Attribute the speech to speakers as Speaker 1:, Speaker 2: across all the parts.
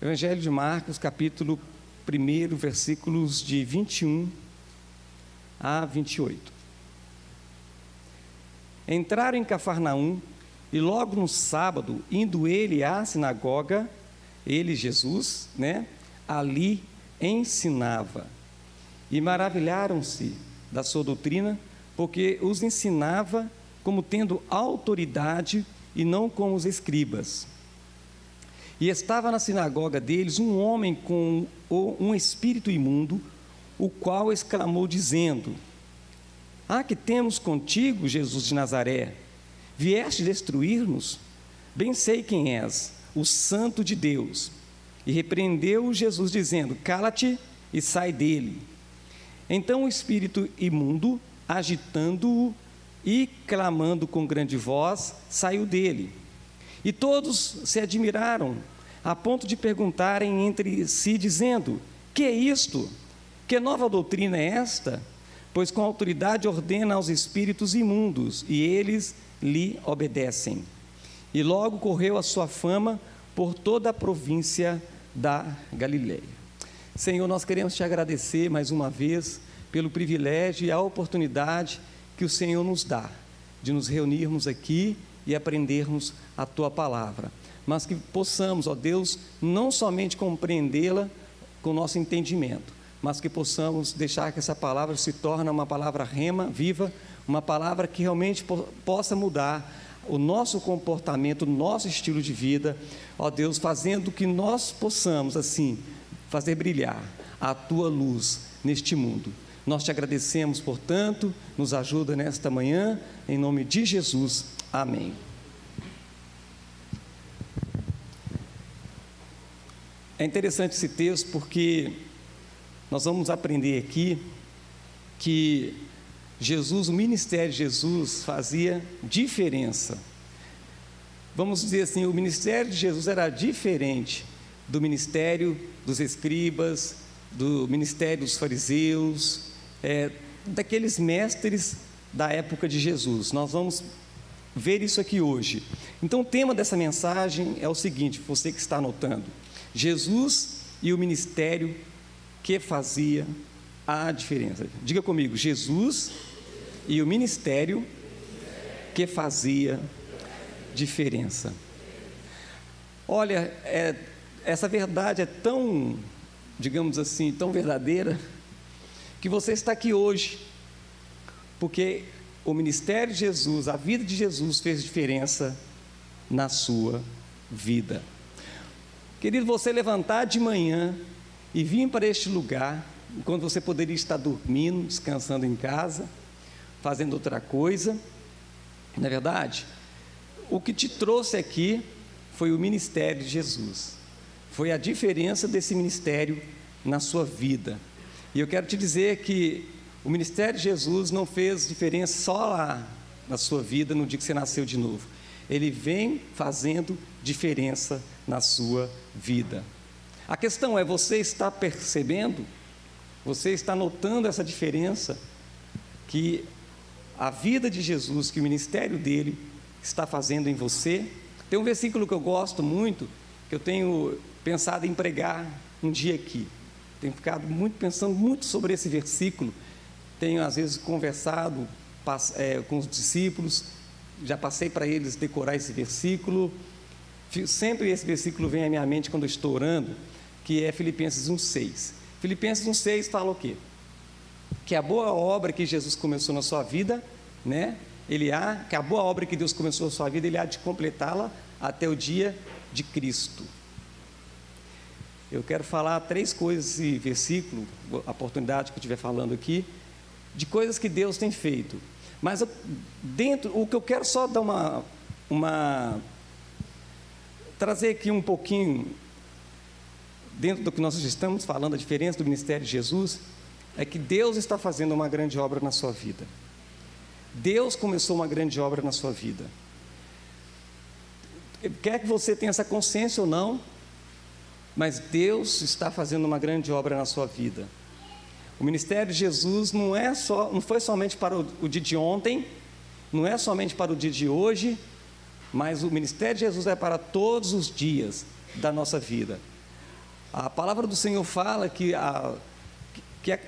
Speaker 1: Evangelho de Marcos, capítulo 1, versículos de 21 a 28. Entraram em Cafarnaum, e logo no sábado, indo ele à sinagoga, ele, Jesus, ali ensinava. E maravilharam-se da sua doutrina, porque os ensinava como tendo autoridade e não como os escribas. E estava na sinagoga deles um homem com um espírito imundo, o qual exclamou dizendo: que temos contigo, Jesus de Nazaré? Vieste destruir-nos? Bem sei quem és, o Santo de Deus. E repreendeu Jesus dizendo: cala-te e sai dele. Então o espírito imundo, agitando-o e clamando com grande voz, saiu dele. E todos se admiraram, a ponto de perguntarem entre si, dizendo: que é isto? Que nova doutrina é esta? Pois com autoridade ordena aos espíritos imundos, e eles lhe obedecem. E logo correu a sua fama por toda a província da Galileia. Senhor, nós queremos te agradecer mais uma vez pelo privilégio e a oportunidade que o Senhor nos dá de nos reunirmos aqui e aprendermos a tua palavra, mas que possamos, ó Deus, não somente compreendê-la com o nosso entendimento, mas que possamos deixar que essa palavra se torne uma palavra rema, viva, uma palavra que realmente possa mudar o nosso comportamento, o nosso estilo de vida, ó Deus, fazendo que nós possamos, assim, fazer brilhar a tua luz neste mundo. Nós te agradecemos, portanto, nos ajuda nesta manhã, em nome de Jesus, amém. É interessante esse texto porque nós vamos aprender aqui que Jesus, o ministério de Jesus fazia diferença. Vamos dizer assim, o ministério de Jesus era diferente do ministério dos escribas, do ministério dos fariseus, daqueles mestres da época de Jesus. Nós vamos ver isso aqui hoje. Então o tema dessa mensagem é o seguinte, você que está anotando: Jesus e o ministério que fazia a diferença. Diga comigo: Jesus e o ministério que fazia diferença. Olha, essa verdade é tão, digamos assim, tão verdadeira, que você está aqui hoje, porque o ministério de Jesus, a vida de Jesus fez diferença na sua vida. Querido, você levantar de manhã e vir para este lugar, quando você poderia estar dormindo, descansando em casa, fazendo outra coisa, não é verdade? O que te trouxe aqui foi o ministério de Jesus, foi a diferença desse ministério na sua vida. E eu quero te dizer que o ministério de Jesus não fez diferença só lá na sua vida, no dia que você nasceu de novo. Ele vem fazendo diferença na sua vida. A questão é, você está percebendo? Você está notando essa diferença que a vida de Jesus, que o ministério dele está fazendo em você? Tem um versículo que eu gosto muito, que eu tenho pensado em pregar um dia aqui. Tenho ficado pensando muito sobre esse versículo. Tenho às vezes conversado com os discípulos, já passei para eles decorar esse versículo. Sempre esse versículo vem à minha mente quando eu estou orando, que é Filipenses 1,6. Filipenses 1,6 fala o quê? Que a boa obra que Jesus começou na sua vida, que a boa obra que Deus começou na sua vida, Ele há de completá-la até o dia de Cristo. Eu quero falar 3 coisas desse versículo, a oportunidade que eu estiver falando aqui, de coisas que Deus tem feito. Mas o que eu quero só dar trazer aqui um pouquinho, dentro do que nós estamos falando, a diferença do ministério de Jesus, é que Deus está fazendo uma grande obra na sua vida. Deus começou uma grande obra na sua vida. Quer que você tenha essa consciência ou não, mas Deus está fazendo uma grande obra na sua vida. O ministério de Jesus não foi somente para o dia de ontem, não é somente para o dia de hoje, mas o ministério de Jesus é para todos os dias da nossa vida. A palavra do Senhor fala que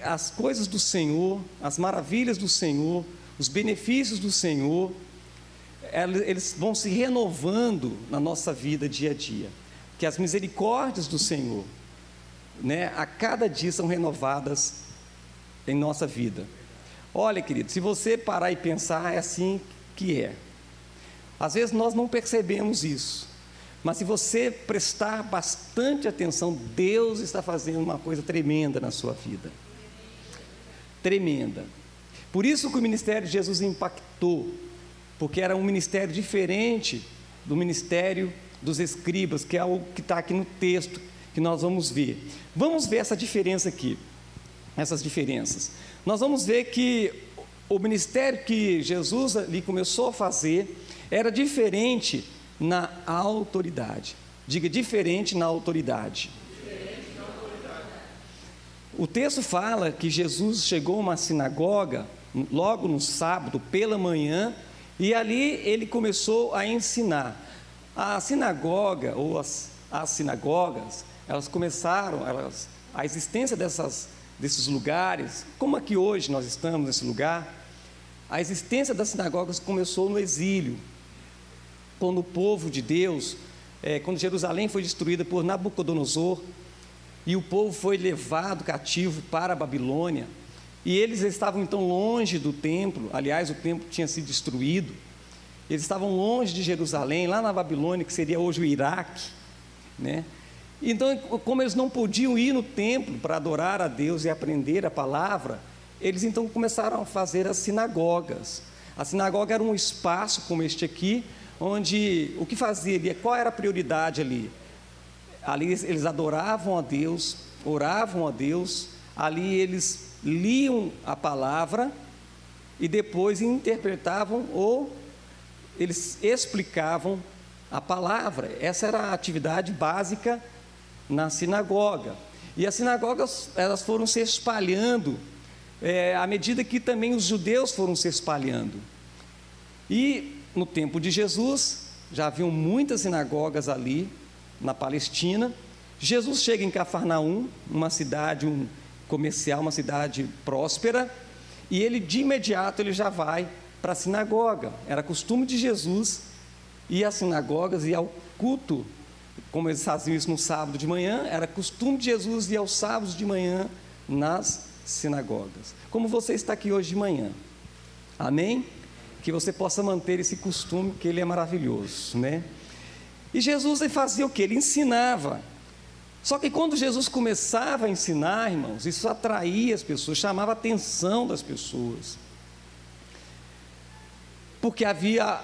Speaker 1: as coisas do Senhor, as maravilhas do Senhor, os benefícios do Senhor, eles vão se renovando na nossa vida dia a dia. Que as misericórdias do Senhor, né, a cada dia são renovadas em nossa vida. Olha, querido, se você parar e pensar, é assim que é. Às vezes nós não percebemos isso, mas se você prestar bastante atenção, Deus está fazendo uma coisa tremenda na sua vida. Tremenda. Por isso que o ministério de Jesus impactou, porque era um ministério diferente do ministério dos escribas, que é o que está aqui no texto, que nós vamos ver. Vamos ver essa diferença aqui, essas diferenças. Nós vamos ver que o ministério que Jesus ali começou a fazer era diferente na autoridade. Diga, diferente na autoridade. O texto fala que Jesus chegou a uma sinagoga, logo no sábado, pela manhã, e ali ele começou a ensinar. A sinagoga, ou as sinagogas, elas começaram, a existência desses lugares, como aqui hoje nós estamos nesse lugar, a existência das sinagogas começou no exílio, quando o povo de Deus, quando Jerusalém foi destruída por Nabucodonosor, e o povo foi levado cativo para a Babilônia, e eles estavam então longe do templo. Aliás, o templo tinha sido destruído, eles estavam longe de Jerusalém, lá na Babilônia, que seria hoje o Iraque, né? Então, como eles não podiam ir no templo para adorar a Deus e aprender a palavra, eles então começaram a fazer as sinagogas. A sinagoga era um espaço como este aqui, onde o que fazia ali, qual era a prioridade ali? Ali eles adoravam a Deus, oravam a Deus, ali eles liam a palavra e depois interpretavam ou eles explicavam a palavra. Essa era a atividade básica na sinagoga. E as sinagogas, elas foram se espalhando à medida que também os judeus foram se espalhando. E no tempo de Jesus, já haviam muitas sinagogas ali na Palestina. Jesus chega em Cafarnaum, uma cidade comercial, uma cidade próspera, e ele de imediato ele já vai para a sinagoga. Era costume de Jesus ir às sinagogas e ao culto, como eles faziam isso no sábado de manhã, era costume de Jesus ir aos sábados de manhã nas sinagogas. Como você está aqui hoje de manhã, amém? Que você possa manter esse costume, que ele é maravilhoso, né? E Jesus, ele fazia o que? Ele ensinava. Só que quando Jesus começava a ensinar, irmãos, isso atraía as pessoas, chamava a atenção das pessoas, porque havia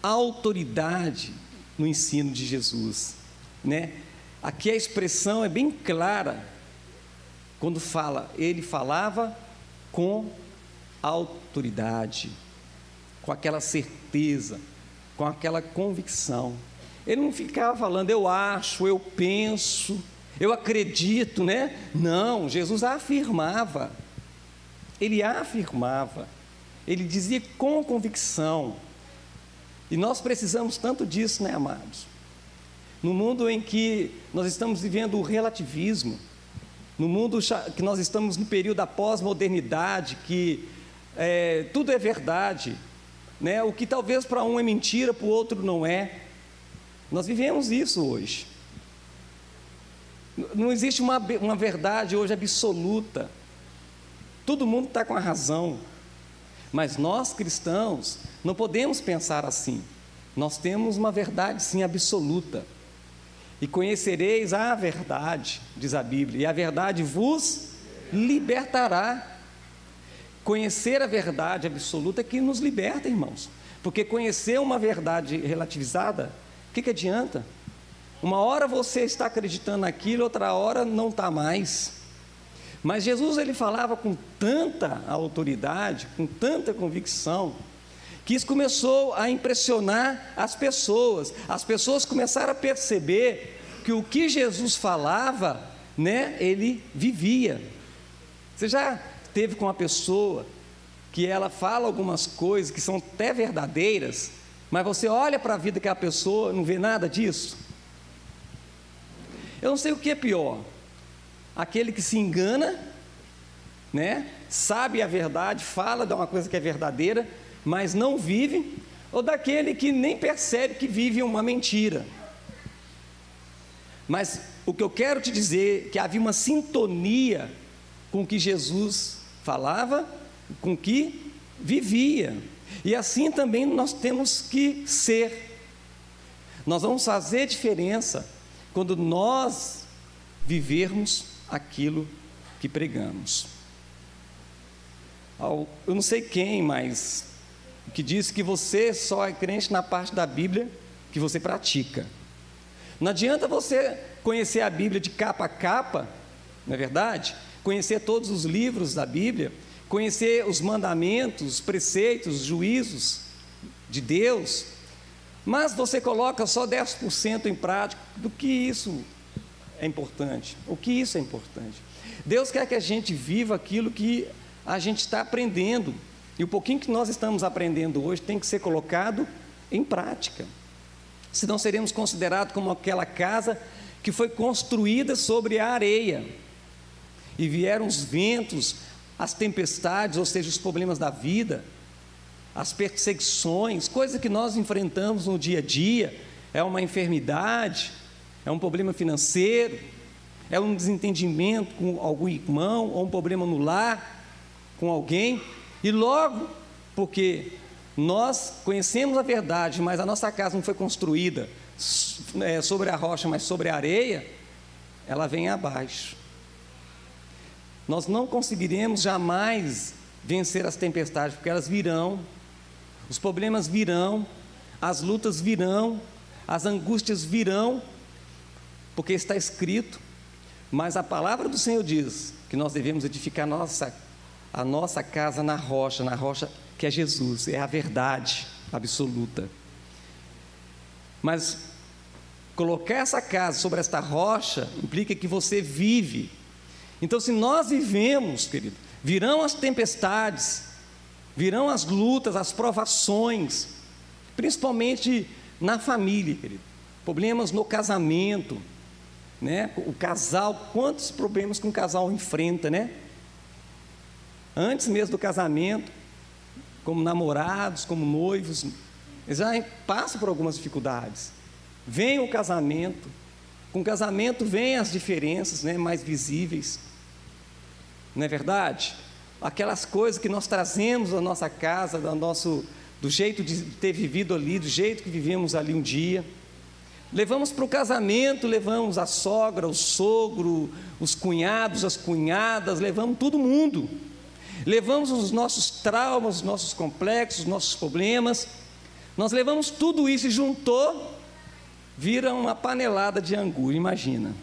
Speaker 1: autoridade no ensino de Jesus, né? Aqui a expressão é bem clara, quando fala, ele falava com autoridade, com aquela certeza, com aquela convicção. Ele não ficava falando, eu acho, eu penso, eu acredito, né? Não, Jesus afirmava, ele afirmava, ele dizia com convicção. E nós precisamos tanto disso, né, amados? No mundo em que nós estamos vivendo o relativismo, no mundo que nós estamos no período da pós-modernidade, que tudo é verdade, né? O que talvez para um é mentira, para o outro não é. Nós vivemos isso hoje. Não existe uma verdade hoje absoluta. Todo mundo está com a razão. Mas nós cristãos não podemos pensar assim. Nós temos uma verdade sim absoluta. E conhecereis a verdade, diz a Bíblia, e a verdade vos libertará. Conhecer a verdade absoluta é que nos liberta, irmãos. Porque conhecer uma verdade relativizada, o que adianta? Uma hora você está acreditando naquilo, outra hora não está mais. Mas Jesus, ele falava com tanta autoridade, com tanta convicção, que isso começou a impressionar as pessoas. As pessoas começaram a perceber que o que Jesus falava, né, ele vivia. Você já esteve com uma pessoa que ela fala algumas coisas que são até verdadeiras, mas você olha para a vida daquela pessoa, não vê nada disso? Eu não sei o que é pior: aquele que se engana, né? Sabe a verdade, fala de uma coisa que é verdadeira, mas não vive, ou daquele que nem percebe que vive uma mentira. Mas o que eu quero te dizer é que havia uma sintonia com o que Jesus falava, com o que vivia, e assim também nós temos que ser. Nós vamos fazer diferença quando nós vivermos aquilo que pregamos. Eu não sei quem, mas que diz que você só é crente na parte da Bíblia que você pratica. Não adianta você conhecer a Bíblia de capa a capa, não é verdade? Conhecer todos os livros da Bíblia, conhecer os mandamentos, os preceitos, os juízos de Deus, mas você coloca só 10% em prática. Do que isso é importante? O que isso é importante? Deus quer que a gente viva aquilo que a gente está aprendendo, e o pouquinho que nós estamos aprendendo hoje tem que ser colocado em prática, senão seremos considerados como aquela casa que foi construída sobre a areia, e vieram os ventos, as tempestades, ou seja, os problemas da vida, as perseguições, coisas que nós enfrentamos no dia a dia. É uma enfermidade, é um problema financeiro, é um desentendimento com algum irmão, ou um problema no lar com alguém, e logo, porque nós conhecemos a verdade, mas a nossa casa não foi construída sobre a rocha, mas sobre a areia, ela vem abaixo. Nós não conseguiremos jamais vencer as tempestades, porque elas virão, os problemas virão, as lutas virão, as angústias virão, porque está escrito. Mas a palavra do Senhor diz que nós devemos edificar a nossa casa na rocha que é Jesus, é a verdade absoluta. Mas colocar essa casa sobre esta rocha implica que você vive. Então, se nós vivemos, querido, virão as tempestades, virão as lutas, as provações, principalmente na família, querido. Problemas no casamento, né? O casal, quantos problemas que um casal enfrenta, né? Antes mesmo do casamento, como namorados, como noivos, eles já passam por algumas dificuldades. Vem o casamento, com o casamento vem as diferenças, né, mais visíveis, não é verdade? Aquelas coisas que nós trazemos da nossa casa, do jeito de ter vivido ali, do jeito que vivemos ali um dia, levamos para o casamento, levamos a sogra, o sogro, os cunhados, as cunhadas, levamos todo mundo. Levamos os nossos traumas, os nossos complexos, os nossos problemas, nós levamos tudo isso e juntou, vira uma panelada de angu, imagina.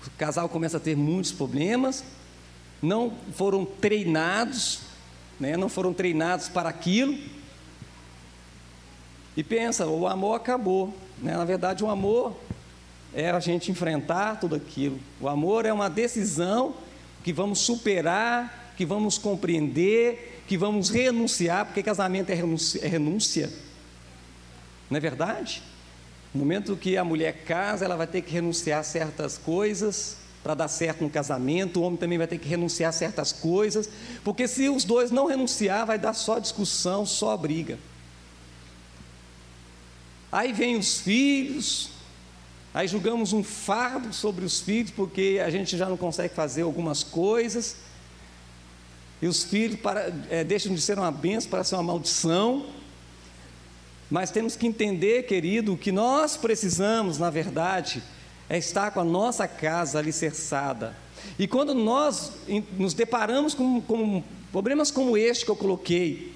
Speaker 1: O casal começa a ter muitos problemas, não foram treinados, né, não foram treinados para aquilo, e pensa, o amor acabou, né? Na verdade o amor é a gente enfrentar tudo aquilo, o amor é uma decisão que vamos superar, que vamos compreender, que vamos renunciar, porque casamento é renúncia, não é verdade? No momento que a mulher casa, ela vai ter que renunciar a certas coisas para dar certo no casamento, o homem também vai ter que renunciar a certas coisas, porque se os dois não renunciar, vai dar só discussão, só briga. Aí vem os filhos, aí julgamos um fardo sobre os filhos, porque a gente já não consegue fazer algumas coisas, e os filhos deixam de ser uma bênção para ser uma maldição. Mas temos que entender, querido, que nós precisamos, na verdade, é estar com a nossa casa alicerçada. E quando nós nos deparamos com problemas como este que eu coloquei,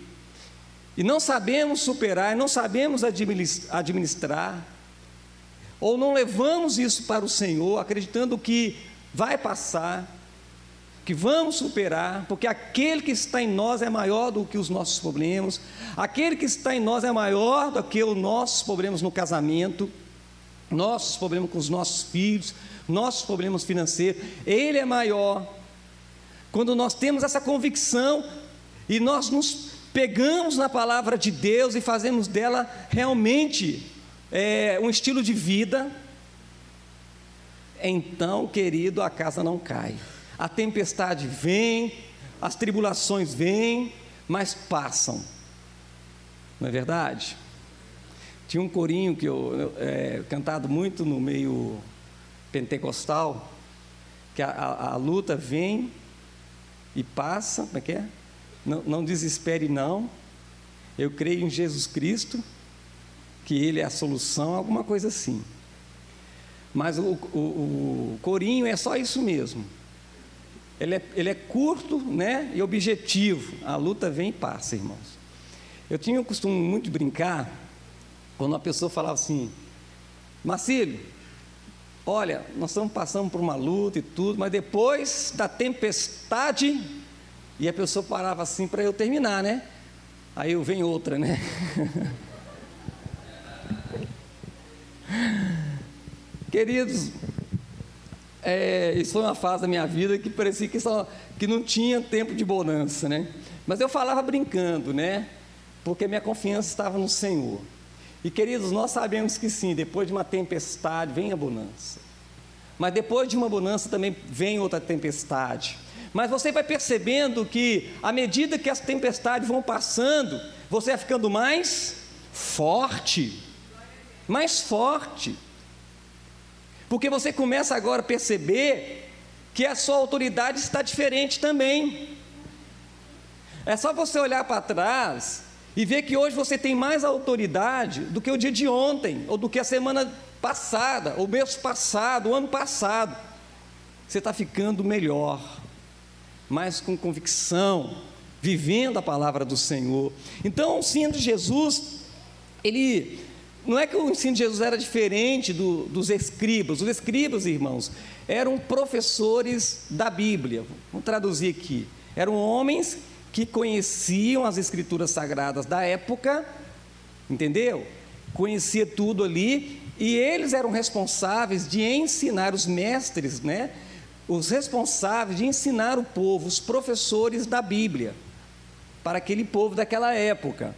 Speaker 1: e não sabemos superar, não sabemos administrar, ou não levamos isso para o Senhor, acreditando que vai passar, que vamos superar, porque aquele que está em nós é maior do que os nossos problemas, aquele que está em nós é maior do que os nossos problemas no casamento, nossos problemas com os nossos filhos, nossos problemas financeiros, Ele é maior. Quando nós temos essa convicção, e nós nos pegamos na palavra de Deus, e fazemos dela realmente um estilo de vida, então, querido, a casa não cai. A tempestade vem, as tribulações vêm, mas passam. Não é verdade? Tinha um corinho que eu cantado muito no meio pentecostal, que a luta vem e passa, como é que é? Não desespere não, eu creio em Jesus Cristo, que Ele é a solução, alguma coisa assim. Mas o corinho é só isso mesmo. Ele é curto, né, e objetivo. A luta vem e passa, irmãos. Eu tinha o costume muito de brincar, quando uma pessoa falava assim: Marcílio, olha, nós estamos passando por uma luta e tudo, mas depois da tempestade, e a pessoa parava assim para eu terminar, né? Aí vem outra, né? Queridos, isso foi uma fase da minha vida que parecia que não tinha tempo de bonança, né? Mas eu falava brincando, né? Porque minha confiança estava no Senhor. E queridos, nós sabemos que sim, depois de uma tempestade vem a bonança. Mas depois de uma bonança também vem outra tempestade. Mas você vai percebendo que, à medida que as tempestades vão passando, você vai ficando mais forte. Mais forte. Porque você começa agora a perceber que a sua autoridade está diferente também. É só você olhar para trás e ver que hoje você tem mais autoridade do que o dia de ontem, ou do que a semana passada, o mês passado, o ano passado. Você está ficando melhor, mais com convicção, vivendo a palavra do Senhor. Então, o ensino de Jesus, não é que o ensino de Jesus era diferente dos escribas. Os escribas, irmãos, eram professores da Bíblia. Vamos traduzir aqui. Eram homens que conheciam as escrituras sagradas da época, entendeu? Conhecia tudo ali, e eles eram responsáveis de ensinar, os mestres, né? Os responsáveis de ensinar o povo, os professores da Bíblia, para aquele povo daquela época.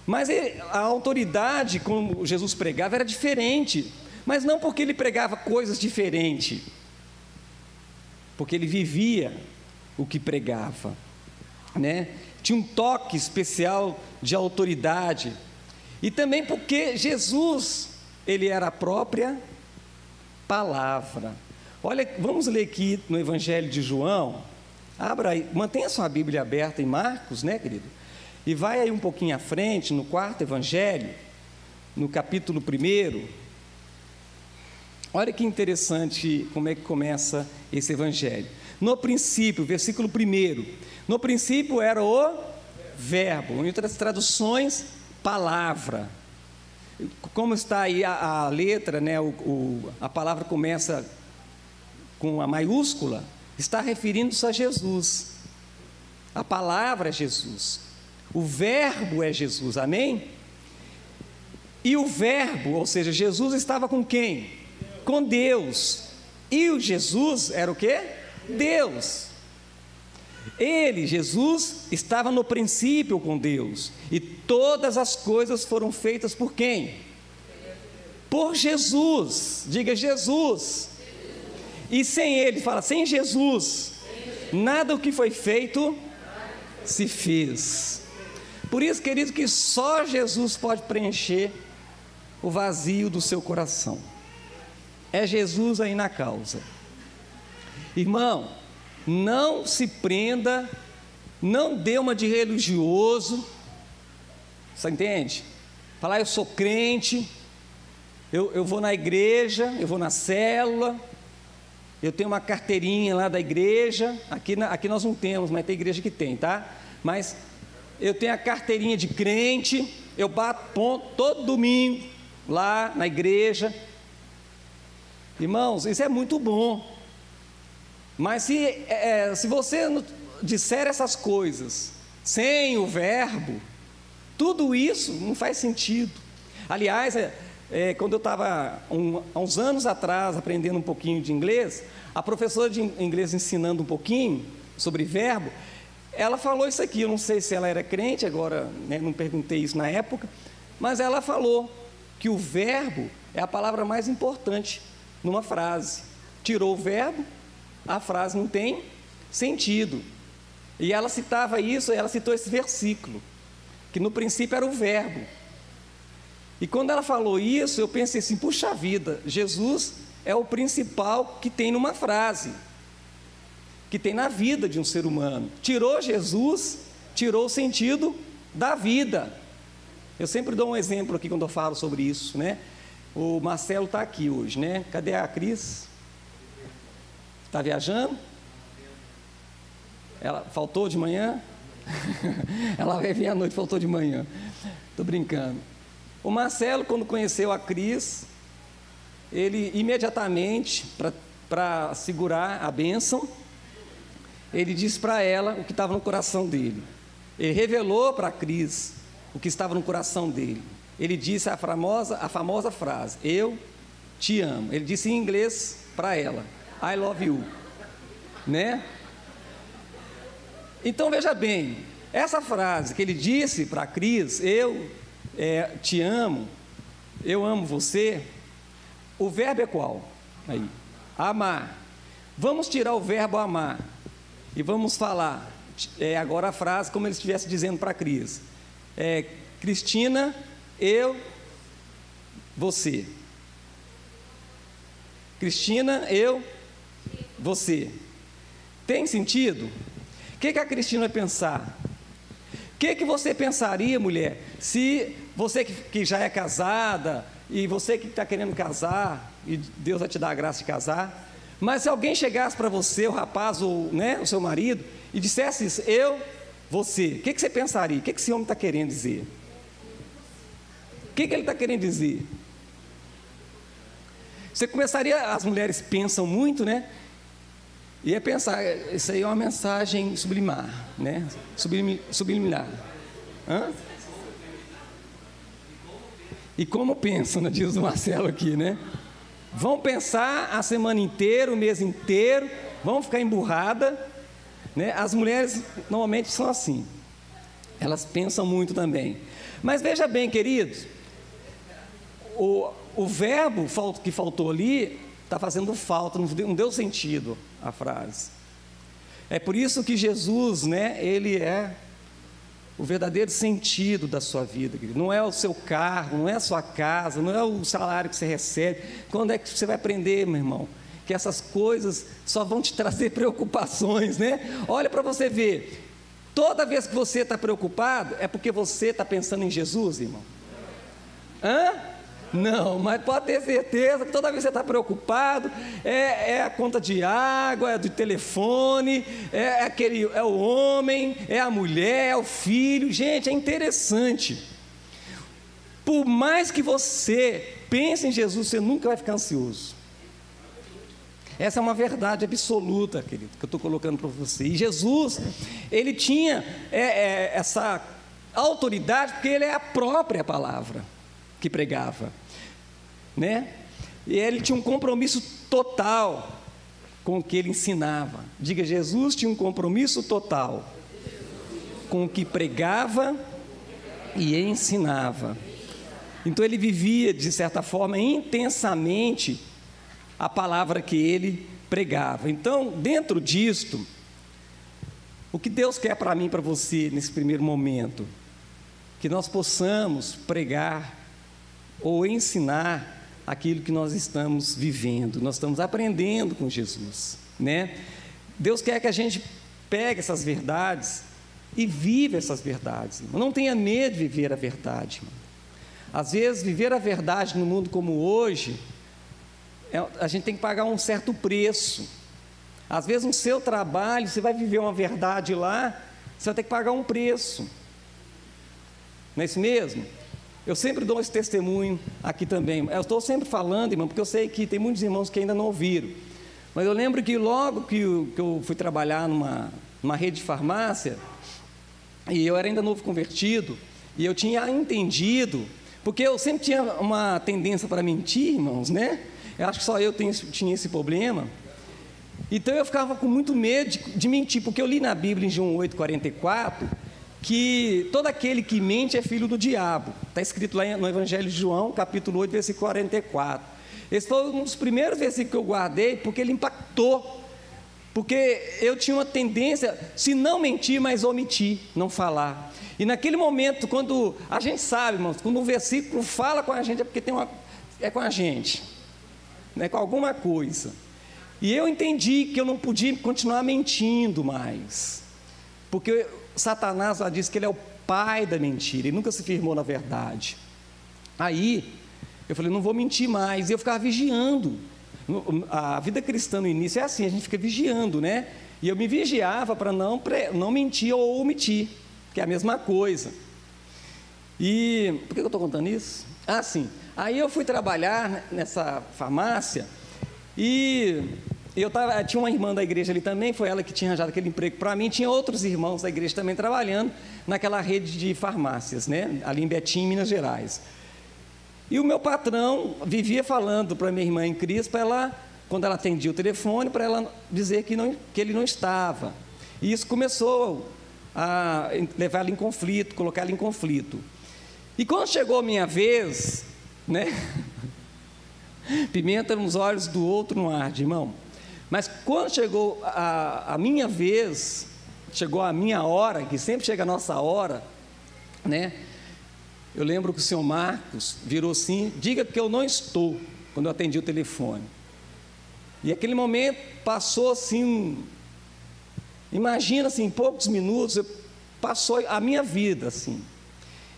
Speaker 1: Mas a autoridade, como Jesus pregava, era diferente, mas não porque ele pregava coisas diferentes, porque ele vivia o que pregava, né? Tinha um toque especial de autoridade, e também porque Jesus, ele era a própria palavra. Olha, vamos ler aqui no Evangelho de João. Abra aí, mantenha sua Bíblia aberta em Marcos, né, querido? E vai aí um pouquinho à frente, no 4º Evangelho, no capítulo 1. Olha que interessante como é que começa esse Evangelho. No princípio, versículo 1, no princípio era o verbo, em outras traduções, palavra. Como está aí a letra, né, a palavra começa com a maiúscula, está referindo-se a Jesus. A palavra é Jesus. O verbo é Jesus, amém? E o verbo, ou seja, Jesus estava com quem? Com Deus. E o Jesus era o quê? Deus. Ele, Jesus, estava no princípio com Deus. E todas as coisas foram feitas por quem? Por Jesus. Diga Jesus. E sem Ele, fala, sem Jesus, nada do que foi feito se fez. Por isso, querido, que só Jesus pode preencher o vazio do seu coração. É Jesus aí na causa. Irmão, não se prenda, não dê uma de religioso, você entende? Falar, eu sou crente, eu vou na igreja, eu vou na célula, eu tenho uma carteirinha lá da igreja, aqui nós não temos, mas tem igreja que tem, tá? Mas eu tenho a carteirinha de crente, eu bato ponto todo domingo lá na igreja. Irmãos, isso é muito bom, mas se você disser essas coisas sem o verbo, tudo isso não faz sentido. Aliás, quando eu estava há uns anos atrás aprendendo um pouquinho de inglês, a professora de inglês ensinando um pouquinho sobre verbo, ela falou isso aqui. Eu não sei se ela era crente, agora, né, não perguntei isso na época, mas ela falou que o verbo é a palavra mais importante numa frase. Tirou o verbo, a frase não tem sentido. E ela citava isso, ela citou esse versículo, que no princípio era o verbo. E quando ela falou isso, eu pensei assim, puxa vida, Jesus é o principal que tem numa frase, que tem na vida de um ser humano. Tirou Jesus, tirou o sentido da vida. Eu sempre dou um exemplo aqui quando eu falo sobre isso, né? O Marcelo está aqui hoje, né? Cadê a Cris? Está viajando? Ela faltou de manhã? Ela vai vir à noite, faltou de manhã. Estou brincando. O Marcelo, quando conheceu a Cris, ele imediatamente, para segurar a bênção, ele disse para ela o que estava no coração dele. Ele revelou para a Cris o que estava no coração dele. Ele disse a famosa frase, eu te amo. Ele disse em inglês para ela, I love you, né? Então veja bem, essa frase que ele disse para a Cris, eu te amo, eu amo você, o verbo é qual? Aí, amar. Vamos tirar o verbo amar e vamos falar agora a frase como ele estivesse dizendo para a Cris. Cristina, eu, você. Cristina, eu, você. Tem sentido? O que a Cristina vai pensar? O que você pensaria, mulher, se você que já é casada, e você que está querendo casar, e Deus vai te dar a graça de casar, mas se alguém chegasse para você, o rapaz ou o seu marido, e dissesse isso, eu, você, o que você pensaria? O que esse homem está querendo dizer? O que ele está querendo dizer? Você começaria, as mulheres pensam muito, né? Ia pensar, isso aí é uma mensagem subliminar, né? Subliminar. Hã? E como pensam, né? Diz o Marcelo aqui, né? Vão pensar a semana inteira, o mês inteiro, vão ficar emburradas, né? As mulheres normalmente são assim, elas pensam muito também. Mas veja bem, queridos, o verbo que faltou ali está fazendo falta, não deu sentido a frase. É por isso que Jesus, né, ele é o verdadeiro sentido da sua vida, querido. Não é o seu carro, não é a sua casa, não é o salário que você recebe. Quando é que você vai aprender, meu irmão, que essas coisas só vão te trazer preocupações, né? Olha para você ver, toda vez que você está preocupado, é porque você está pensando em Jesus, irmão? Não, mas pode ter certeza que toda vez que você está preocupado, é a conta de água, é do telefone, é o homem, é a mulher, é o filho. Gente, é interessante. Por mais que você pense em Jesus, você nunca vai ficar ansioso. Essa é uma verdade absoluta, querido, que eu estou colocando para você. E Jesus, ele tinha essa autoridade, porque ele é a própria palavra que pregava, né? E ele tinha um compromisso total com o que ele ensinava. Diga, Jesus tinha um compromisso total com o que pregava e ensinava. Então ele vivia, de certa forma, intensamente a palavra que ele pregava. Então, dentro disto, o que Deus quer para mim e para você nesse primeiro momento, que nós possamos pregar ou ensinar aquilo que nós estamos vivendo, nós estamos aprendendo com Jesus, né? Deus quer que a gente pegue essas verdades e viva essas verdades, irmão. Não tenha medo de viver a verdade, irmão. Às vezes, viver a verdade no mundo como hoje, a gente tem que pagar um certo preço. Às vezes, no seu trabalho, você vai viver uma verdade lá, você vai ter que pagar um preço. Não é isso mesmo? Eu sempre dou esse testemunho aqui também. Eu estou sempre falando, irmão, porque eu sei que tem muitos irmãos que ainda não ouviram. Mas eu lembro que logo que eu fui trabalhar numa rede de farmácia, e eu era ainda novo convertido, e eu tinha entendido, porque eu sempre tinha uma tendência para mentir, irmãos, né? Eu acho que só eu tinha esse problema. Então eu ficava com muito medo de mentir, porque eu li na Bíblia em João 8,44, que todo aquele que mente é filho do diabo. Está escrito lá no Evangelho de João, capítulo 8, versículo 44. Esse foi um dos primeiros versículos que eu guardei, porque ele impactou. Porque eu tinha uma tendência, se não mentir, mas omitir, não falar. E naquele momento, quando a gente sabe, irmãos, quando um versículo fala com a gente, é porque é com a gente, né, com alguma coisa. E eu entendi que eu não podia continuar mentindo mais, porque Satanás lá diz que ele é o pai da mentira, ele nunca se firmou na verdade. Aí, eu falei, não vou mentir mais, e eu ficava vigiando. A vida cristã no início é assim, a gente fica vigiando, né? E eu me vigiava para não mentir ou omitir, que é a mesma coisa. E por que eu estou contando isso? Ah, sim. Aí eu fui trabalhar nessa farmácia e tinha uma irmã da igreja ali também, foi ela que tinha arranjado aquele emprego para mim, tinha outros irmãos da igreja também trabalhando naquela rede de farmácias, né? Ali em Betim, Minas Gerais. E o meu patrão vivia falando para minha irmã em Cristo, para ela, quando ela atendia o telefone, para ela dizer que ele não estava. E isso começou a levar ela em conflito, colocar ela em conflito. E quando chegou a minha vez, né? Pimenta nos olhos do outro não arde, irmão. Mas quando chegou a minha vez, chegou a minha hora, que sempre chega a nossa hora, né? Eu lembro que o senhor Marcos virou assim, diga que eu não estou, quando eu atendi o telefone. E aquele momento passou assim, imagina assim, em poucos minutos, passou a minha vida assim.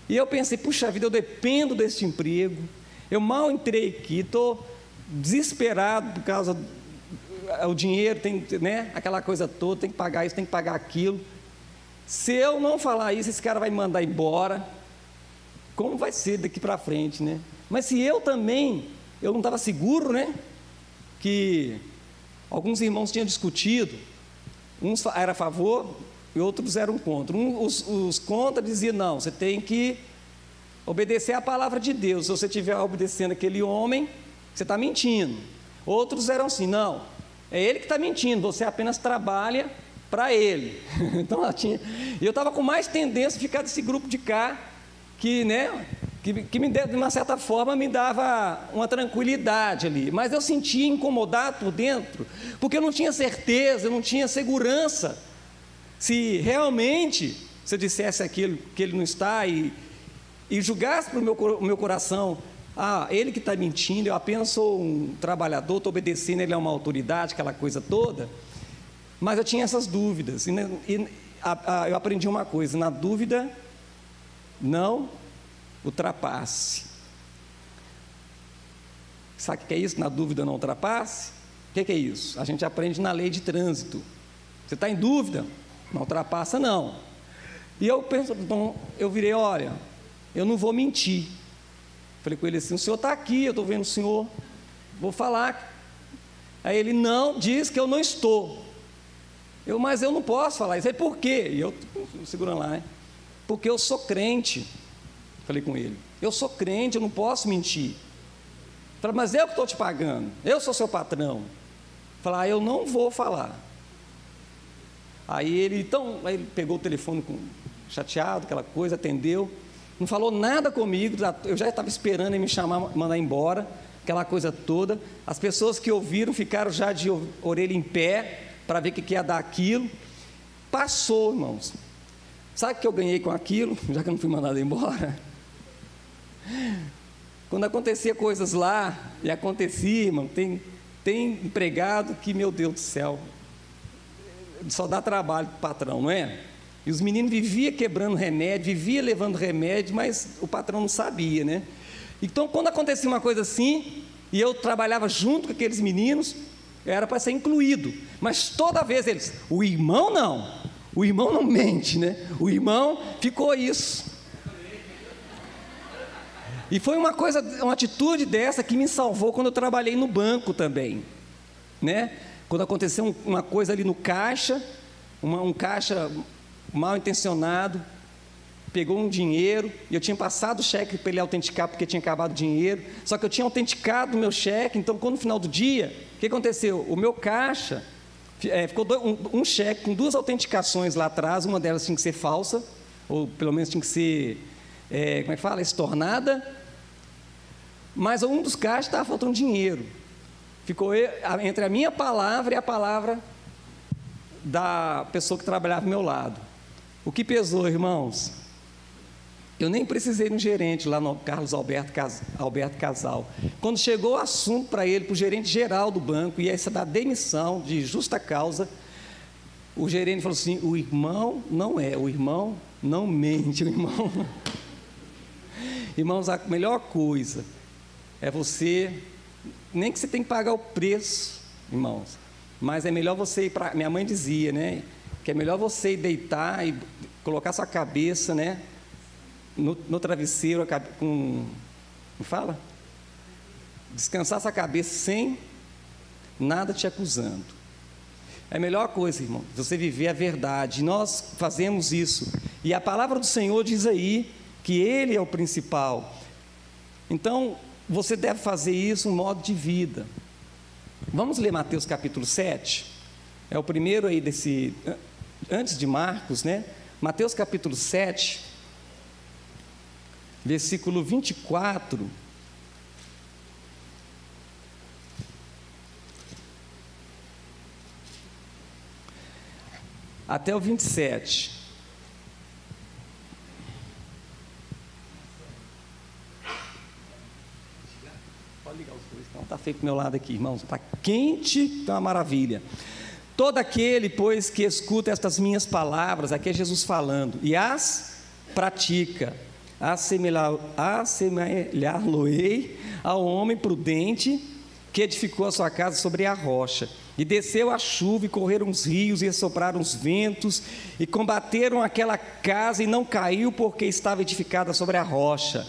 Speaker 1: E eu pensei, puxa vida, eu dependo desse emprego, eu mal entrei aqui, estou desesperado por causa do dinheiro, né, aquela coisa toda, tem que pagar isso, tem que pagar aquilo. Se eu não falar isso, esse cara vai me mandar embora. Como vai ser daqui para frente, né? Mas se eu não estava seguro, né? Que alguns irmãos tinham discutido, uns eram a favor e outros eram contra. Os contra diziam, não, você tem que obedecer a palavra de Deus. Se você estiver obedecendo aquele homem, você está mentindo. Outros eram assim, não, é ele que está mentindo, você apenas trabalha para ele. Então, eu estava com mais tendência a ficar desse grupo de cá, que me, de uma certa forma, me dava uma tranquilidade ali, mas eu sentia incomodado por dentro, porque eu não tinha certeza, eu não tinha segurança, se realmente, se eu dissesse aquilo que ele não está, e julgasse para o meu coração, ele que está mentindo, eu apenas sou um trabalhador, estou obedecendo, ele é uma autoridade, aquela coisa toda, mas eu tinha essas dúvidas, eu aprendi uma coisa, na dúvida, não ultrapasse. Sabe o que é isso? Na dúvida não ultrapasse? O que é isso? A gente aprende na lei de trânsito. Você está em dúvida? Não ultrapassa não. E eu penso, então, eu virei, olha, eu não vou mentir. Falei com ele assim, o senhor está aqui, eu estou vendo o senhor, vou falar. Aí ele, não, diz que eu não estou. Mas eu não posso falar isso. Aí, por quê? E eu segurando lá, né? Porque eu sou crente. Falei com ele, eu sou crente, eu não posso mentir. Falei, mas eu que estou te pagando, eu sou seu patrão. Falei, eu não vou falar. Aí ele pegou o telefone chateado, aquela coisa, atendeu, não falou nada comigo, eu já estava esperando ele me chamar, mandar embora, aquela coisa toda. As pessoas que ouviram ficaram já de orelha em pé, para ver o que ia dar aquilo. Passou, irmãos. Sabe o que eu ganhei com aquilo, já que eu não fui mandado embora? Quando acontecia coisas lá, e acontecia, irmão, tem empregado que, meu Deus do céu, só dá trabalho para o patrão, não é? E os meninos viviam quebrando remédio, viviam levando remédio, mas o patrão não sabia, né? Então, quando acontecia uma coisa assim, e eu trabalhava junto com aqueles meninos, era para ser incluído, mas toda vez eles, o irmão não mente, né? O irmão ficou isso. E foi uma atitude dessa que me salvou quando eu trabalhei no banco também, né? Quando aconteceu uma coisa ali no caixa, um caixa mal intencionado, pegou um dinheiro, e eu tinha passado o cheque para ele autenticar, porque tinha acabado o dinheiro, só que eu tinha autenticado o meu cheque, então quando no final do dia, o que aconteceu? O meu caixa, ficou um cheque com 2 autenticações lá atrás, uma delas tinha que ser falsa, ou pelo menos tinha que ser, estornada, Mas um dos caixas estava faltando dinheiro. Ficou entre a minha palavra e a palavra da pessoa que trabalhava ao meu lado. O que pesou, irmãos? Eu nem precisei no gerente lá no Carlos Alberto Casal. Quando chegou o assunto para ele, para o gerente geral do banco, e essa da demissão de justa causa, o gerente falou assim: o irmão não mente, o irmão. Irmãos, a melhor coisa é você, nem que você tenha que pagar o preço, irmãos, mas é melhor você ir para, minha mãe dizia, né, que é melhor você ir deitar e colocar sua cabeça, né, no travesseiro, como fala? Descansar sua cabeça sem nada te acusando. É a melhor coisa, irmão, você viver a verdade. Nós fazemos isso. E a palavra do Senhor diz aí que Ele é o principal. Então, você deve fazer isso um modo de vida. Vamos ler Mateus capítulo 7. É o primeiro aí antes de Marcos, né? Mateus capítulo 7. Versículo 24, até o 27. Pode ligar os dois, então está feio para o meu lado aqui, irmãos, está quente, está uma maravilha. Todo aquele, pois, que escuta estas minhas palavras, aqui é Jesus falando, e as pratica, assemelhar-lo-ei ao homem prudente que edificou a sua casa sobre a rocha, e desceu a chuva, e correram os rios, e assopraram os ventos, e combateram aquela casa, e não caiu, porque estava edificada sobre a rocha.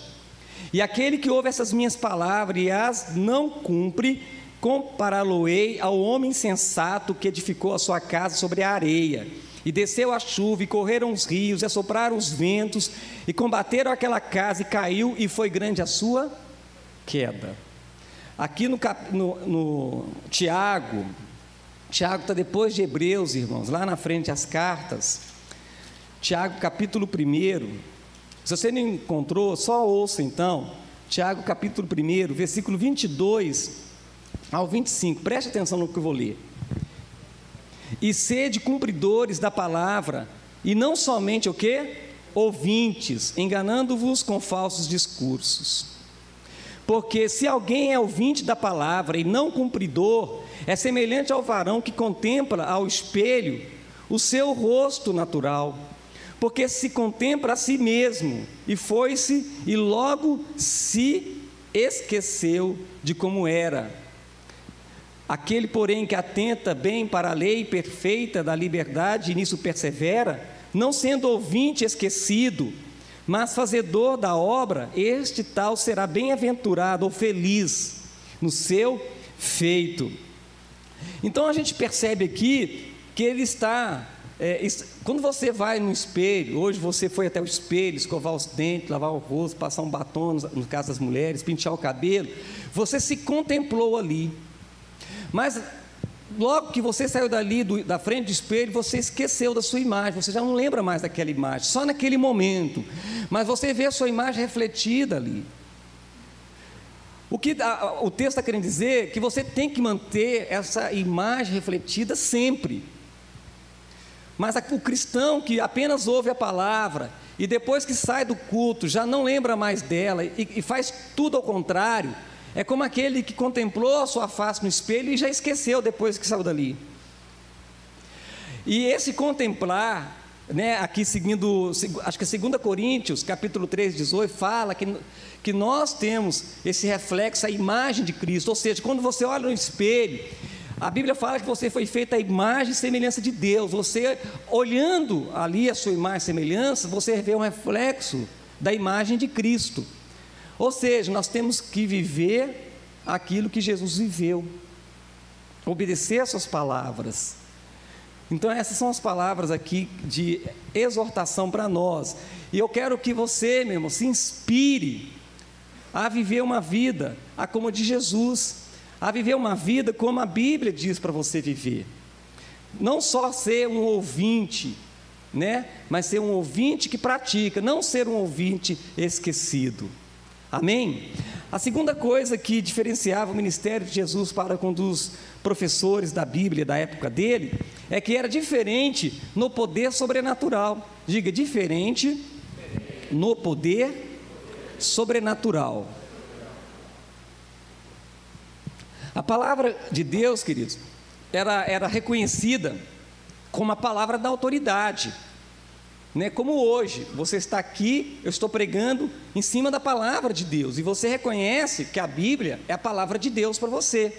Speaker 1: E aquele que ouve essas minhas palavras e as não cumpre, compará-lo-ei ao homem insensato que edificou a sua casa sobre a areia. E desceu a chuva, e correram os rios, e assopraram os ventos, e combateram aquela casa, e caiu, e foi grande a sua queda. Aqui no Tiago está depois de Hebreus, irmãos, lá na frente as cartas. Tiago capítulo 1, se você não encontrou, só ouça então. Tiago capítulo 1, versículo 22 ao 25, preste atenção no que eu vou ler. E sede cumpridores da palavra, e não somente o quê? Ouvintes, enganando-vos com falsos discursos. Porque se alguém é ouvinte da palavra e não cumpridor, é semelhante ao varão que contempla ao espelho o seu rosto natural, porque se contempla a si mesmo, e foi-se, e logo se esqueceu de como era. Aquele, porém, que atenta bem para a lei perfeita da liberdade e nisso persevera, não sendo ouvinte esquecido, mas fazedor da obra, este tal será bem-aventurado ou feliz no seu feito. Então a gente percebe aqui que ele está, quando você vai no espelho, hoje você foi até o espelho, escovar os dentes, lavar o rosto, passar um batom, no caso das mulheres, pentear o cabelo, você se contemplou ali. Mas logo que você saiu dali da frente do espelho, você esqueceu da sua imagem, você já não lembra mais daquela imagem, só naquele momento, mas você vê a sua imagem refletida ali. O que o texto está querendo dizer é que você tem que manter essa imagem refletida sempre. Mas o cristão que apenas ouve a palavra e depois que sai do culto já não lembra mais dela e faz tudo ao contrário, é como aquele que contemplou a sua face no espelho e já esqueceu depois que saiu dali. E esse contemplar, né, aqui seguindo, acho que é 2 Coríntios, capítulo 3, 18, fala que nós temos esse reflexo, a imagem de Cristo, ou seja, quando você olha no espelho, a Bíblia fala que você foi feito à imagem e semelhança de Deus. Você, olhando ali a sua imagem e semelhança, você vê um reflexo da imagem de Cristo. Ou seja, nós temos que viver aquilo que Jesus viveu, obedecer às suas palavras. Então essas são as palavras aqui de exortação para nós, e eu quero que você, meu irmão, se inspire a viver uma vida como a de Jesus, a viver uma vida como a Bíblia diz para você viver, não só ser um ouvinte, né, mas ser um ouvinte que pratica, não ser um ouvinte esquecido. Amém? A segunda coisa que diferenciava o ministério de Jesus para com dos professores da Bíblia da época dele, é que era diferente no poder sobrenatural. Diga, diferente no poder sobrenatural. A palavra de Deus, queridos, era reconhecida como a palavra da autoridade. Como hoje, você está aqui, eu estou pregando em cima da palavra de Deus, e você reconhece que a Bíblia é a palavra de Deus para você.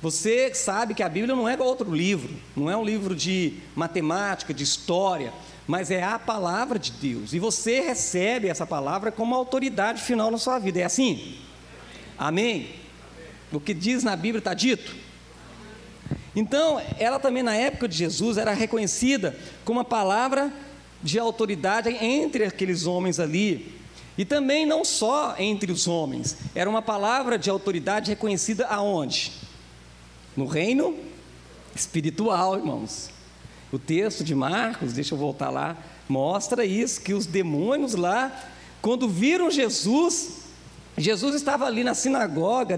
Speaker 1: Você sabe que a Bíblia não é igual outro livro, não é um livro de matemática, de história, mas é a palavra de Deus, e você recebe essa palavra como autoridade final na sua vida. É assim? Amém? O que diz na Bíblia está dito? Então, ela também na época de Jesus era reconhecida como a palavra de autoridade entre aqueles homens ali, e também não só entre os homens, era uma palavra de autoridade reconhecida aonde? No reino espiritual, irmãos. O texto de Marcos, deixa eu voltar lá, mostra isso, que os demônios lá, quando viram Jesus estava ali na sinagoga,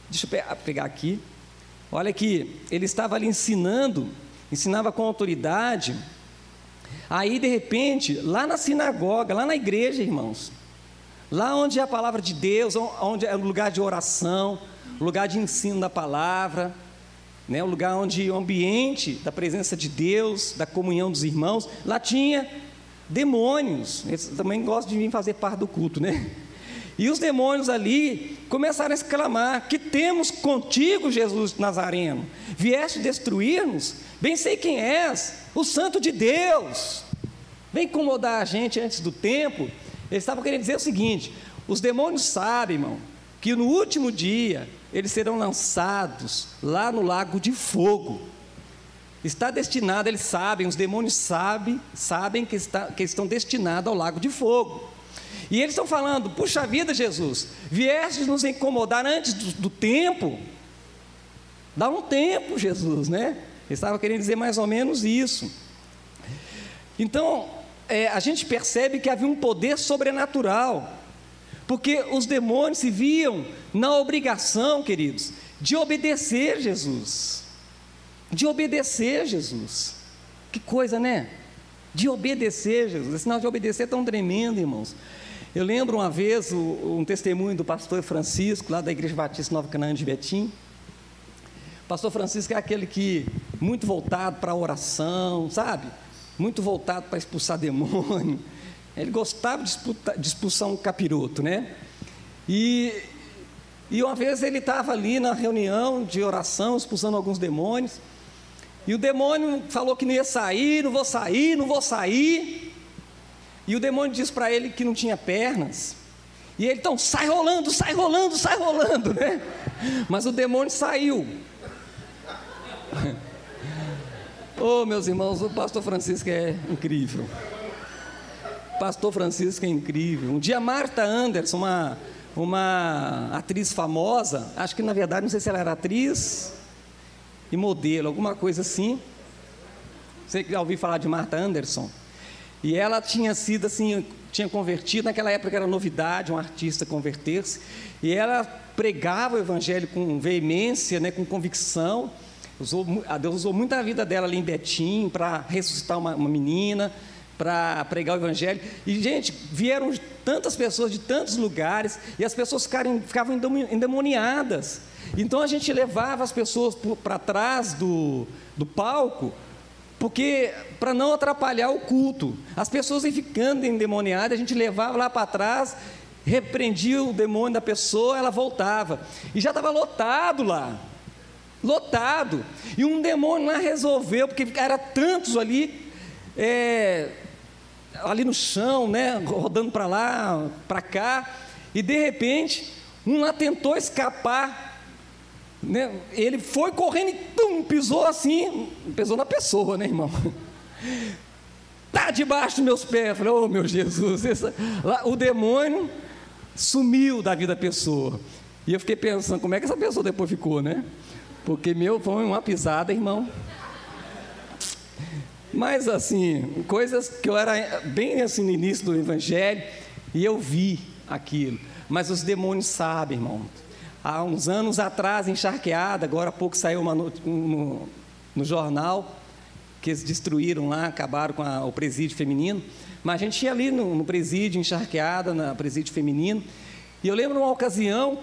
Speaker 1: deixa eu pegar aqui, olha aqui, ele estava ali ensinava com autoridade. Aí de repente, lá na sinagoga, lá na igreja, irmãos, lá onde é a palavra de Deus, onde é o lugar de oração, o lugar de ensino da palavra, o lugar onde o ambiente da presença de Deus, da comunhão dos irmãos, lá tinha demônios. Eles também gostam de vir fazer parte do culto, E os demônios ali começaram a exclamar: que temos contigo, Jesus Nazareno? Vieste destruir-nos? Bem sei quem és, o Santo de Deus. Vem incomodar a gente antes do tempo. Eles estavam querendo dizer o seguinte: os demônios sabem, irmão, que no último dia eles serão lançados lá no lago de fogo. Está destinado, eles sabem, os demônios sabem que estão destinados ao lago de fogo. E eles estão falando: puxa vida, Jesus, vieste nos incomodar antes do tempo. Dá um tempo, Jesus, Eles estavam querendo dizer mais ou menos isso. Então, a gente percebe que havia um poder sobrenatural, porque os demônios se viam na obrigação, queridos, de obedecer Jesus. De obedecer Jesus. Que coisa, De obedecer Jesus. Esse sinal de obedecer é tão tremendo, irmãos. Eu lembro uma vez um testemunho do pastor Francisco, lá da Igreja Batista Nova Canaã de Betim. O pastor Francisco é aquele que, muito voltado para a oração, sabe? Muito voltado para expulsar demônio. Ele gostava de expulsar um capiroto, E uma vez ele estava ali na reunião de oração, expulsando alguns demônios, e o demônio falou que não ia sair, não vou sair. E o demônio disse para ele que não tinha pernas. E ele, então, sai rolando, Mas o demônio saiu. Oh, meus irmãos, o pastor Francisco é incrível. Pastor Francisco é incrível. Um dia Marta Anderson, uma atriz famosa, acho que na verdade, não sei se ela era atriz e modelo, alguma coisa assim. Você já ouviu falar de Marta Anderson? E ela tinha sido assim, tinha convertido, naquela época era novidade, um artista converter-se, e ela pregava o evangelho com veemência, com convicção. Deus usou muito a vida dela ali em Betim para ressuscitar uma menina, para pregar o evangelho. E, gente, vieram tantas pessoas de tantos lugares, e as pessoas ficavam endemoniadas. Então a gente levava as pessoas para trás do palco, porque para não atrapalhar o culto. As pessoas iam ficando endemoniadas, a gente levava lá para trás, repreendia o demônio da pessoa, ela voltava. E já estava lotado lá. Lotado. E um demônio lá resolveu, porque eram tantos ali, ali no chão, rodando para lá, para cá, e de repente, um lá tentou escapar, ele foi correndo e pisou assim, pisou na pessoa, irmão? Está debaixo dos meus pés. Eu falei: oh meu Jesus, o demônio sumiu da vida da pessoa. E eu fiquei pensando, como é que essa pessoa depois ficou, Porque foi uma pisada, irmão. Mas assim, coisas que eu era bem assim no início do evangelho, e eu vi aquilo. Mas os demônios sabem, irmão. Há uns anos atrás, em Charqueada, agora há pouco saiu no jornal, que eles destruíram lá, acabaram com o presídio feminino. Mas a gente ia ali no presídio, em Charqueada, no presídio feminino. E eu lembro uma ocasião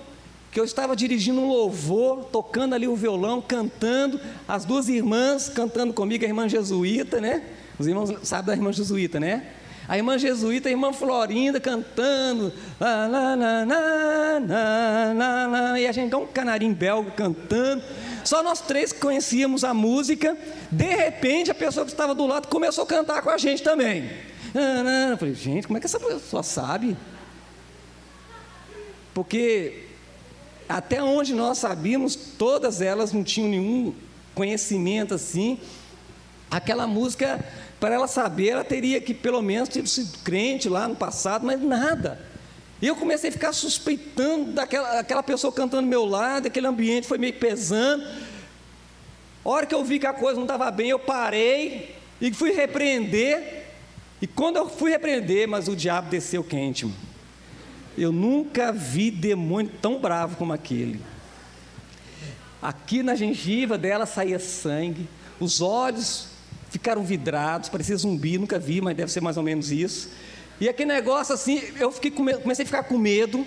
Speaker 1: que eu estava dirigindo um louvor, tocando ali o violão, cantando, as duas irmãs cantando comigo, a irmã jesuíta, né? Os irmãos sabem da irmã jesuíta, né? A irmã jesuíta, a irmã Florinda cantando, lá, lá, lá, lá, lá, lá, lá, e a gente, um canarinho belga cantando. Só nós três conhecíamos a música. De repente, a pessoa que estava do lado começou a cantar com a gente também. Eu falei, gente, como é que essa pessoa sabe? Porque até onde nós sabíamos, todas elas não tinham nenhum conhecimento assim. Aquela música, para ela saber, ela teria que pelo menos ter sido crente lá no passado, mas nada. E eu comecei a ficar suspeitando daquela pessoa cantando ao meu lado, aquele ambiente foi meio pesando. A hora que eu vi que a coisa não estava bem, eu parei e fui repreender. E quando eu fui repreender, mas o diabo desceu quente, mano. Eu nunca vi demônio tão bravo como aquele. Aqui na gengiva dela saía sangue, os olhos ficaram vidrados, parecia zumbi, nunca vi, mas deve ser mais ou menos isso. E aquele negócio assim, eu comecei a ficar com medo.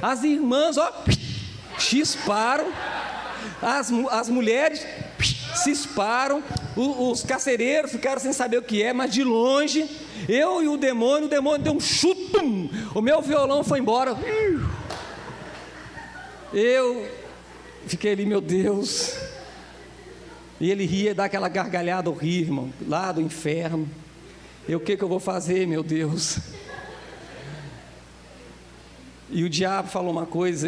Speaker 1: As irmãs, ó, chisparam, as mulheres cisparam, os carcereiros ficaram sem saber o que é, mas de longe, eu e o demônio deu um chutum, o meu violão foi embora. Eu fiquei ali, meu Deus. E ele ria, dá aquela gargalhada horrível, irmão, lá do inferno. O que eu vou fazer, meu Deus? E o diabo falou uma coisa,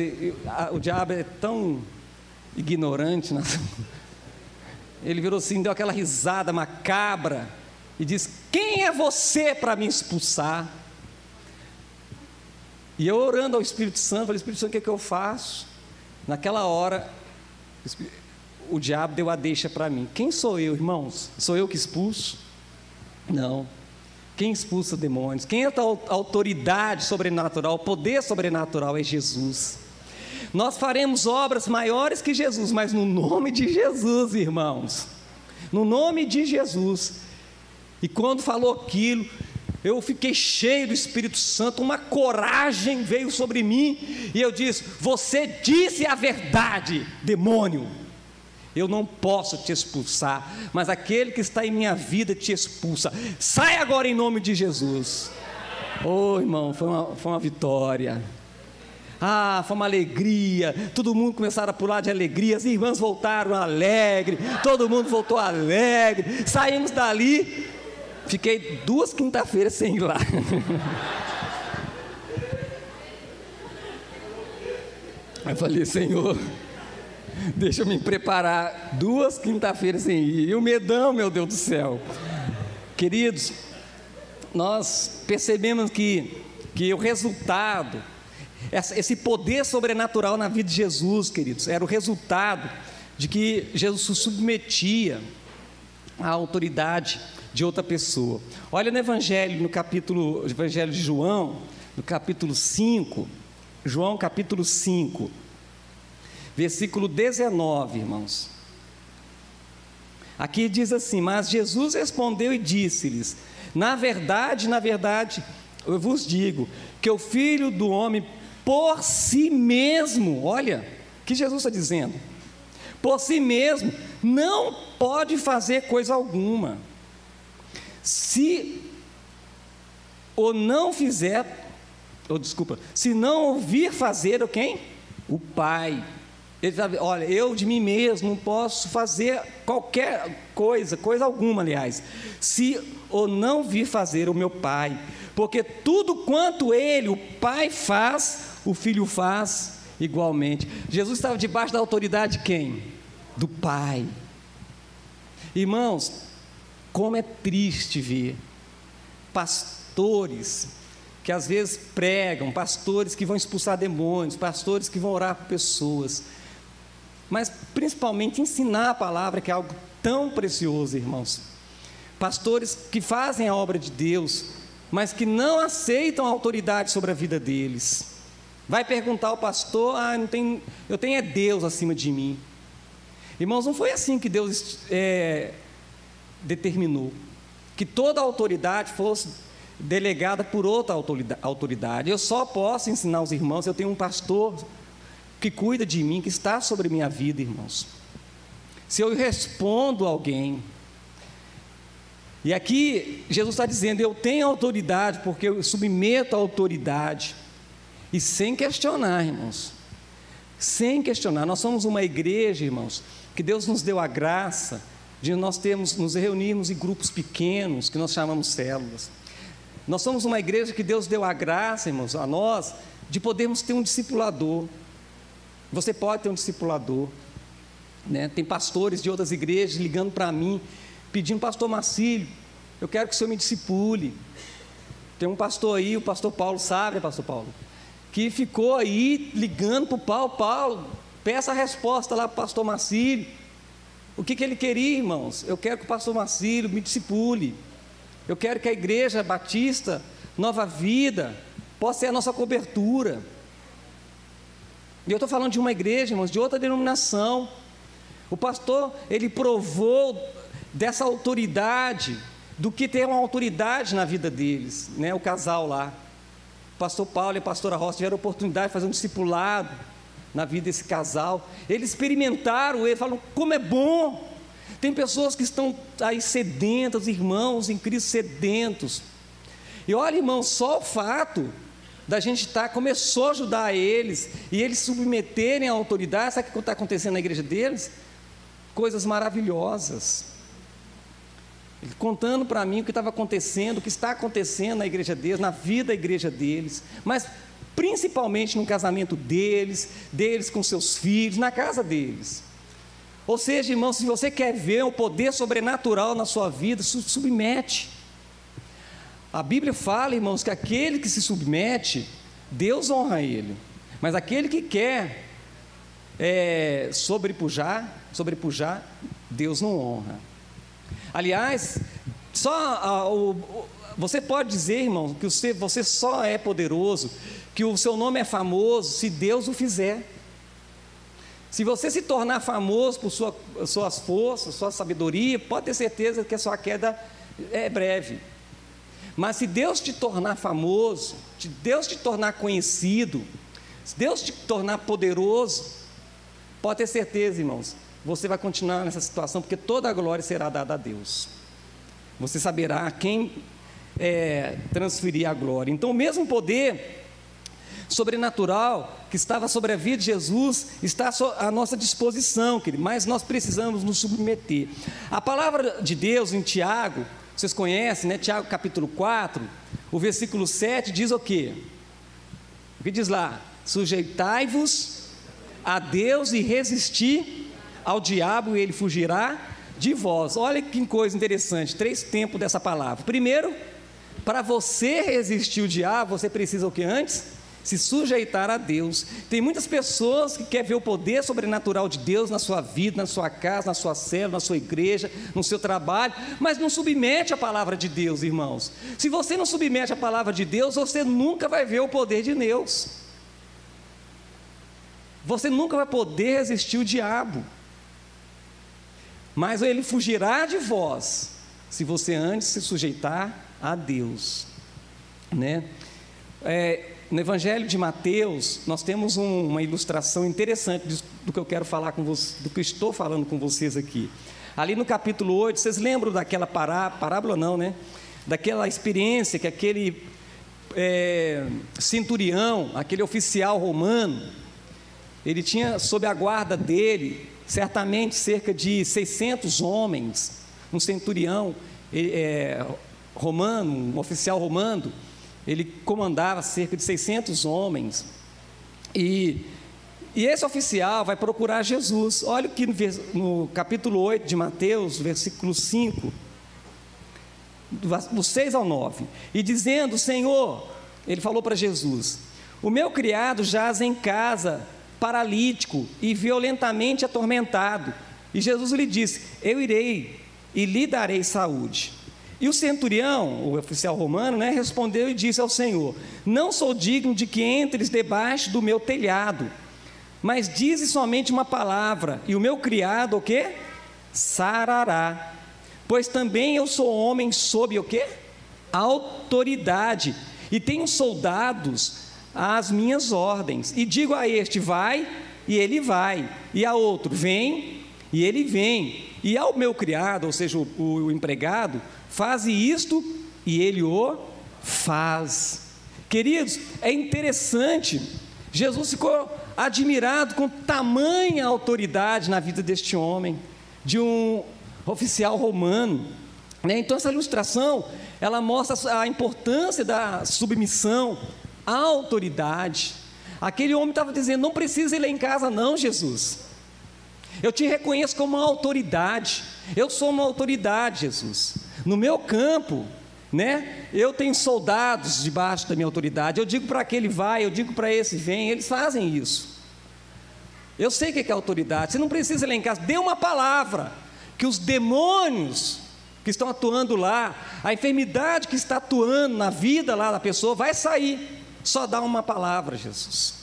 Speaker 1: o diabo é tão ignorante, né? Ele virou assim, deu aquela risada macabra e disse, quem é você para me expulsar? E eu orando ao Espírito Santo, falei, Espírito Santo, o que eu faço? Naquela hora, o diabo deu a deixa para mim. Quem sou eu, irmãos? Sou eu que expulso? Não. Quem expulsa demônios? Quem é a autoridade sobrenatural, o poder sobrenatural é Jesus. Nós faremos obras maiores que Jesus, mas no nome de Jesus, irmãos. No nome de Jesus. E quando falou aquilo, eu fiquei cheio do Espírito Santo, uma coragem veio sobre mim, e eu disse, você disse a verdade, demônio. Eu não posso te expulsar, mas aquele que está em minha vida te expulsa. Sai agora em nome de Jesus. Oh, irmão, foi uma vitória. Foi uma alegria. Todo mundo começaram a pular de alegria. As irmãs voltaram alegre. Todo mundo voltou alegre. Saímos dali. Fiquei 2 quinta-feiras sem ir lá. Eu falei, Senhor, deixa eu me preparar. 2 quinta-feiras sem ir. E o medão, meu Deus do céu. Queridos, nós percebemos que o resultado, esse poder sobrenatural na vida de Jesus, queridos, era o resultado de que Jesus se submetia à autoridade de outra pessoa. Olha no Evangelho de João, no capítulo 5, João capítulo 5, versículo 19, irmãos. Aqui diz assim, mas Jesus respondeu e disse-lhes, na verdade, eu vos digo, que o Filho do Homem por si mesmo, olha, o que Jesus está dizendo, por si mesmo, não pode fazer coisa alguma, se não ouvir fazer o quem? O Pai. Ele está, olha, eu de mim mesmo não posso fazer qualquer coisa alguma, aliás, se ou não vir fazer o meu Pai, porque tudo quanto ele, o Pai faz, o Filho faz igualmente. Jesus estava debaixo da autoridade de quem? Do Pai. Irmãos, como é triste ver pastores que às vezes pregam, pastores que vão expulsar demônios, pastores que vão orar por pessoas, mas principalmente ensinar a palavra, que é algo tão precioso, irmãos. Pastores que fazem a obra de Deus, mas que não aceitam a autoridade sobre a vida deles. Vai perguntar ao pastor, eu tenho é Deus acima de mim. Irmãos, não foi assim que Deus determinou, que toda a autoridade fosse delegada por outra autoridade. Eu só posso ensinar os irmãos, eu tenho um pastor que cuida de mim, que está sobre minha vida, irmãos. Se eu respondo a alguém, e aqui Jesus está dizendo, eu tenho autoridade, porque eu submeto a autoridade, e sem questionar, irmãos, sem questionar. Nós somos uma igreja, irmãos, que Deus nos deu a graça de nós nos reunirmos em grupos pequenos, que nós chamamos células. Nós somos uma igreja que Deus deu a graça, irmãos, a nós, de podermos ter um discipulador. Você pode ter um discipulador, né? Tem pastores de outras igrejas ligando para mim, pedindo, pastor Marcílio, eu quero que o senhor me discipule. Tem um pastor aí, o pastor Paulo, sabe, pastor Paulo, que ficou aí ligando para o Paulo, peça a resposta lá para o pastor Marcílio. O que ele queria, irmãos? Eu quero que o pastor Marcílio me discipule. Eu quero que a igreja batista, Nova Vida, possa ser a nossa cobertura. E eu estou falando de uma igreja, irmãos, de outra denominação. O pastor, ele provou dessa autoridade, do que ter uma autoridade na vida deles, né? O casal lá, o pastor Paulo e a pastora Rosa tiveram a oportunidade de fazer um discipulado na vida desse casal. Eles experimentaram, eles falam, como é bom. Tem pessoas que estão aí sedentas, irmãos em Cristo sedentos. E olha, irmãos, só o fato da gente começou a ajudar eles, e eles submeterem à autoridade. Sabe o que está acontecendo na igreja deles? Coisas maravilhosas. Ele contando para mim o que estava acontecendo, o que está acontecendo na igreja deles, na vida da igreja deles, mas principalmente no casamento deles com seus filhos, na casa deles. Ou seja, irmãos, se você quer ver o poder sobrenatural na sua vida, submete. A Bíblia fala, irmãos, que aquele que se submete, Deus honra ele, mas aquele que quer sobrepujar, Deus não honra. Aliás, você pode dizer, irmão, que você só é poderoso, que o seu nome é famoso, se Deus o fizer. Se você se tornar famoso por suas forças, sua sabedoria, pode ter certeza que a sua queda é breve. Mas se Deus te tornar famoso, se Deus te tornar conhecido, se Deus te tornar poderoso, pode ter certeza, irmãos, você vai continuar nessa situação, porque toda a glória será dada a Deus. Você saberá a quem transferir a glória. Então, o mesmo poder sobrenatural que estava sobre a vida de Jesus está à nossa disposição, querido, mas nós precisamos nos submeter. A palavra de Deus em Tiago, vocês conhecem, né? Tiago capítulo 4, o versículo 7 diz o quê? O que diz lá? Sujeitai-vos a Deus e resisti ao diabo, e ele fugirá de vós. Olha que coisa interessante, 3 tempos dessa palavra. Primeiro, para você resistir ao diabo, você precisa o que antes? Se sujeitar a Deus. Tem muitas pessoas que querem ver o poder sobrenatural de Deus na sua vida, na sua casa, na sua célula, na sua igreja, no seu trabalho, mas não submete a palavra de Deus, irmãos. Se você não submete a palavra de Deus, você nunca vai ver o poder de Deus. Você nunca vai poder resistir ao diabo. Mas ele fugirá de vós, se você antes se sujeitar a Deus, né? No Evangelho de Mateus, nós temos uma ilustração interessante do que eu quero falar com vocês, do que eu estou falando com vocês aqui. Ali no capítulo 8, vocês lembram daquela parábola não, né? Daquela experiência que aquele centurião, aquele oficial romano, ele tinha sob a guarda dele certamente cerca de 600 homens, um centurião romano, um oficial romano, ele comandava cerca de 600 homens, e esse oficial vai procurar Jesus. Olha o que no capítulo 8 de Mateus, versículo 5, do 6 ao 9, e dizendo, Senhor, ele falou para Jesus, o meu criado jaz em casa, paralítico e violentamente atormentado. E Jesus lhe disse, eu irei e lhe darei saúde. E o centurião, o oficial romano, né, respondeu e disse ao Senhor: não sou digno de que entres debaixo do meu telhado, mas dize somente uma palavra, e o meu criado, o quê? Sarará. Pois também eu sou homem sob o quê? Autoridade, e tenho soldados às minhas ordens. E digo a este: vai, e ele vai. E a outro: vem, e ele vem. E ao meu criado, ou seja, o empregado: faze isto, e ele o faz. Queridos, é interessante, Jesus ficou admirado com tamanha autoridade na vida deste homem, de um oficial romano, né? Então essa ilustração, ela mostra a importância da submissão à autoridade. Aquele homem estava dizendo: não precisa ir lá em casa não, Jesus, eu te reconheço como uma autoridade, eu sou uma autoridade, Jesus, no meu campo, né? Eu tenho soldados debaixo da minha autoridade, eu digo para aquele vai, eu digo para esse vem, eles fazem isso. Eu sei o que é autoridade, você não precisa ir lá em casa, dê uma palavra, que os demônios que estão atuando lá, a enfermidade que está atuando na vida lá da pessoa, vai sair, só dá uma palavra, Jesus.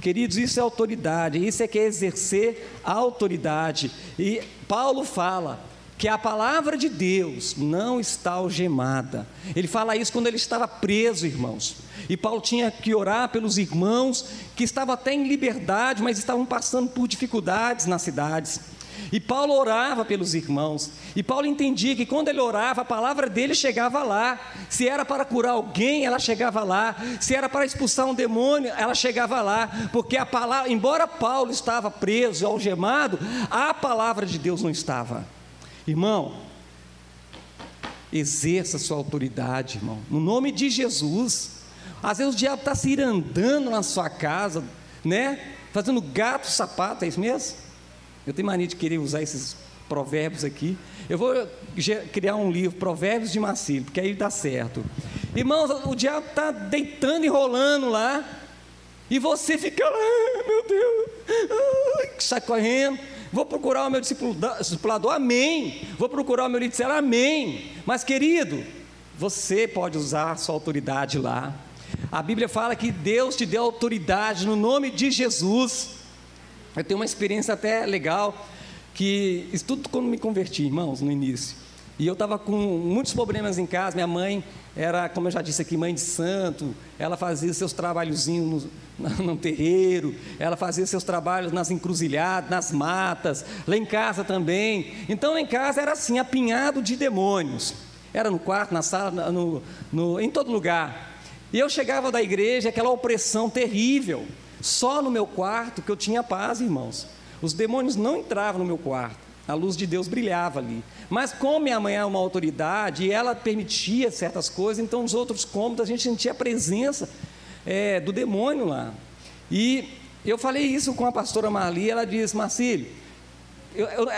Speaker 1: Queridos, isso é autoridade, isso é que é exercer a autoridade. E Paulo fala que a palavra de Deus não está algemada. Ele fala isso quando ele estava preso, irmãos. E Paulo tinha que orar pelos irmãos que estavam até em liberdade, mas estavam passando por dificuldades nas cidades. E Paulo orava pelos irmãos, e Paulo entendia que quando ele orava, a palavra dele chegava lá. Se era para curar alguém, ela chegava lá. Se era para expulsar um demônio, ela chegava lá. Porque a palavra, embora Paulo estava preso, algemado, a palavra de Deus não estava. Irmão, exerça sua autoridade, irmão, no nome de Jesus. Às vezes o diabo está se irandando na sua casa, né? Fazendo gato sapato, é isso mesmo? Eu tenho mania de querer usar esses provérbios aqui. Eu vou criar um livro, Provérbios de Marcílio, porque aí dá certo. Irmãos, o diabo está deitando e rolando lá, e você fica lá: meu Deus, sai correndo. Vou procurar o meu discipulador, amém. Vou procurar o meu líder, amém. Mas querido, você pode usar a sua autoridade lá. A Bíblia fala que Deus te deu autoridade no nome de Jesus. Eu tenho uma experiência até legal, que isso tudo quando me converti, irmãos, no início. E eu estava com muitos problemas em casa. Minha mãe era, como eu já disse aqui, mãe de santo. Ela fazia seus trabalhozinhos no terreiro, ela fazia seus trabalhos nas encruzilhadas, nas matas, lá em casa também. Então lá em casa era assim, apinhado de demônios. Era no quarto, na sala, em todo lugar. E eu chegava da igreja, aquela opressão terrível. Só no meu quarto que eu tinha paz, irmãos. Os demônios não entravam no meu quarto, a luz de Deus brilhava ali. Mas como minha mãe é uma autoridade e ela permitia certas coisas, então nos outros cômodos a gente sentia a presença do demônio lá. E eu falei isso com a pastora Marli. Ela disse: Marcílio,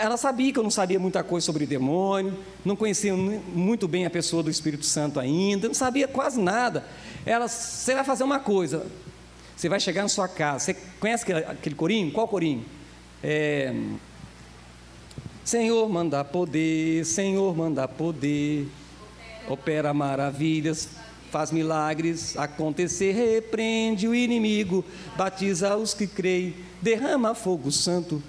Speaker 1: ela sabia que eu não sabia muita coisa sobre demônio, não conhecia muito bem a pessoa do Espírito Santo ainda, não sabia quase nada. Você vai fazer uma coisa, você vai chegar na sua casa. Você conhece aquele corinho? Qual corinho? Senhor, manda poder, Senhor, manda poder, opera maravilhas, faz milagres acontecer, repreende o inimigo, batiza os que creem, derrama fogo santo,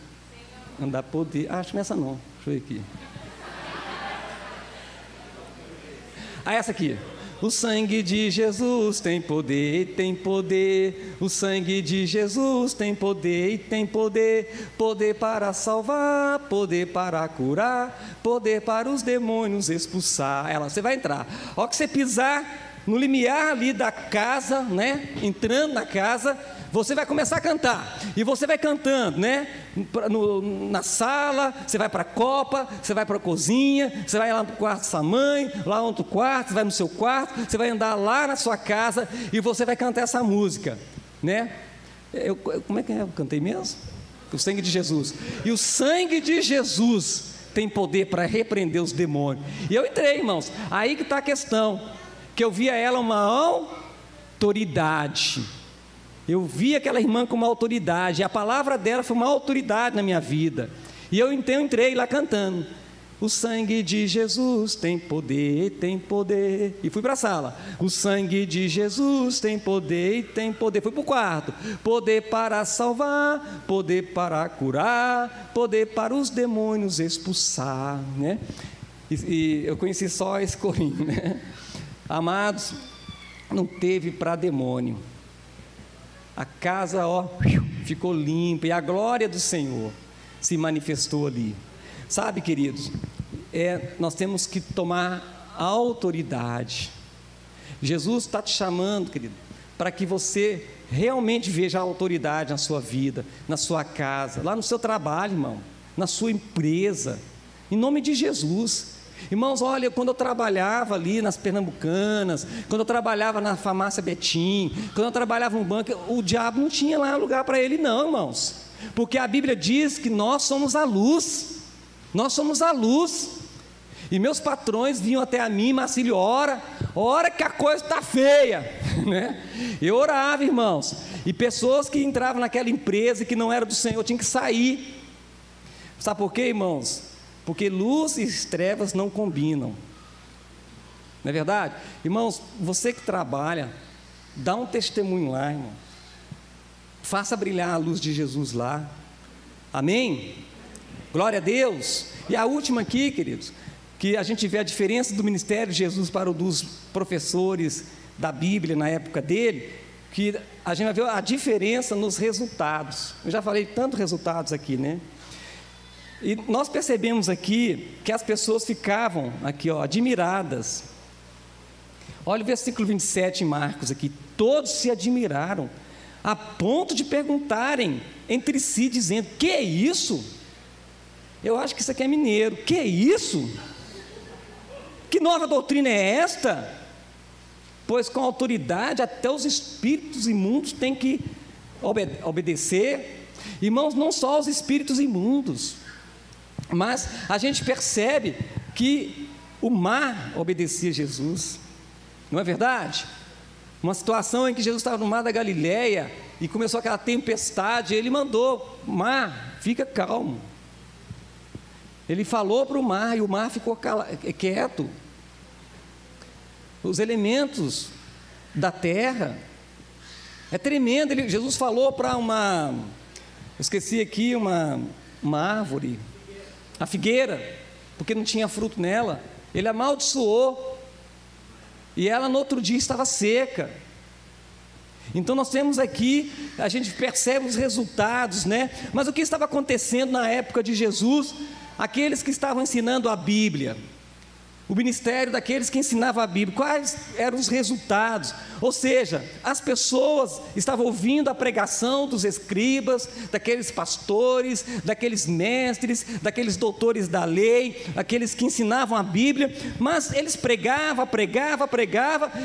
Speaker 1: manda poder. Acho que nessa não, deixa eu ver aqui. Essa aqui. O sangue de Jesus tem poder, tem poder. O sangue de Jesus tem poder e tem poder. Poder para salvar, poder para curar, poder para os demônios expulsar. Você vai entrar. A hora que você pisar no limiar ali da casa, né? Entrando na casa, você vai começar a cantar. E você vai cantando, né? Na sala, você vai para a copa, você vai para a cozinha, você vai lá no quarto da sua mãe, lá no outro quarto, você vai no seu quarto, você vai andar lá na sua casa e você vai cantar essa música, né? Como é que eu cantei mesmo? O sangue de Jesus. E o sangue de Jesus tem poder para repreender os demônios. E eu entrei, irmãos. Aí que está a questão, que eu via ela uma autoridade. Eu vi aquela irmã com uma autoridade, e a palavra dela foi uma autoridade na minha vida. E eu então entrei lá cantando. O sangue de Jesus tem poder, tem poder. E fui para a sala. O sangue de Jesus tem poder e tem poder. Fui para o quarto. Poder para salvar, poder para curar, poder para os demônios expulsar, né? E eu conheci só esse corinho, né? Amados, não teve para demônio. A casa, ficou limpa e a glória do Senhor se manifestou ali. Sabe, queridos, nós temos que tomar autoridade. Jesus está te chamando, querido, para que você realmente veja a autoridade na sua vida, na sua casa, lá no seu trabalho, irmão, na sua empresa, em nome de Jesus. Irmãos, olha, quando eu trabalhava ali nas Pernambucanas, quando eu trabalhava na farmácia Betim, quando eu trabalhava no banco, o diabo não tinha lá lugar para ele não, irmãos, porque a Bíblia diz que nós somos a luz. Nós somos a luz. E meus patrões vinham até a mim, Marcílio, ora que a coisa está feia, né? Eu orava, irmãos, e pessoas que entravam naquela empresa e que não era do Senhor tinham que sair. Sabe por quê, irmãos? Porque luz e trevas não combinam. Não é verdade? Irmãos, você que trabalha, dá um testemunho lá, irmão. Faça brilhar a luz de Jesus lá. Amém? Glória a Deus. E a última aqui, queridos, que a gente vê a diferença do ministério de Jesus para o dos professores da Bíblia na época dele, que a gente vai ver a diferença nos resultados. Eu já falei tantos resultados aqui, né? E nós percebemos aqui que as pessoas ficavam aqui, admiradas. Olha o versículo 27 em Marcos aqui. Todos se admiraram, a ponto de perguntarem entre si, dizendo: que é isso? Eu acho que isso aqui é mineiro. Que é isso? Que nova doutrina é esta? Pois com autoridade até os espíritos imundos têm que obedecer. Irmãos, não só os espíritos imundos, mas a gente percebe que o mar obedecia a Jesus. Não é verdade? Uma situação em que Jesus estava no mar da Galileia e começou aquela tempestade, ele mandou: mar, fica calmo. Ele falou para o mar e o mar ficou quieto. Os elementos da terra, é tremendo. Jesus falou para eu esqueci aqui, uma árvore, a figueira, porque não tinha fruto nela. Ele amaldiçoou e ela no outro dia estava seca. Então nós temos aqui, a gente percebe os resultados, né? Mas o que estava acontecendo na época de Jesus? Aqueles que estavam ensinando a Bíblia, o ministério daqueles que ensinavam a Bíblia, quais eram os resultados? Ou seja, as pessoas estavam ouvindo a pregação dos escribas, daqueles pastores, daqueles mestres, daqueles doutores da lei, aqueles que ensinavam a Bíblia, mas eles pregavam,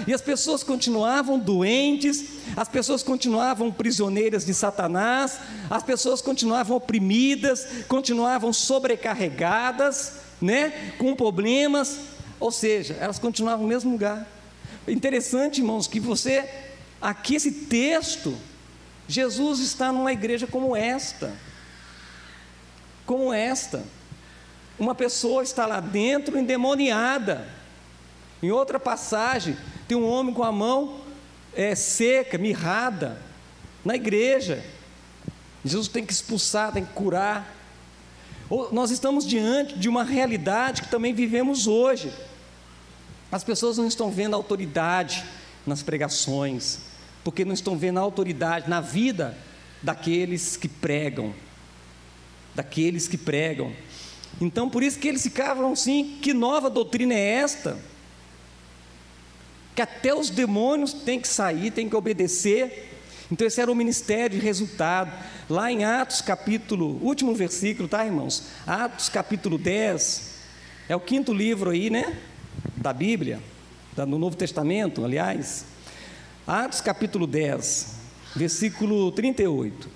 Speaker 1: e as pessoas continuavam doentes, as pessoas continuavam prisioneiras de Satanás, as pessoas continuavam oprimidas, continuavam sobrecarregadas, né, com problemas, ou seja, elas continuavam no mesmo lugar. Interessante, irmãos, que aqui esse texto, Jesus está numa igreja como esta, uma pessoa está lá dentro endemoniada. Em outra passagem, tem um homem com a mão seca, mirrada, na igreja. Jesus tem que expulsar, tem que curar. Nós estamos diante de uma realidade que também vivemos hoje. As pessoas não estão vendo autoridade nas pregações, porque não estão vendo a autoridade na vida daqueles que pregam. Então, por isso que eles ficavam assim: que nova doutrina é esta? Que até os demônios têm que sair, têm que obedecer. Então esse era o ministério de resultado. Lá em Atos capítulo, último versículo, tá, irmãos? Atos capítulo 10, é o 5º livro aí, né, da Bíblia, no Novo Testamento, aliás. Atos capítulo 10, versículo 38.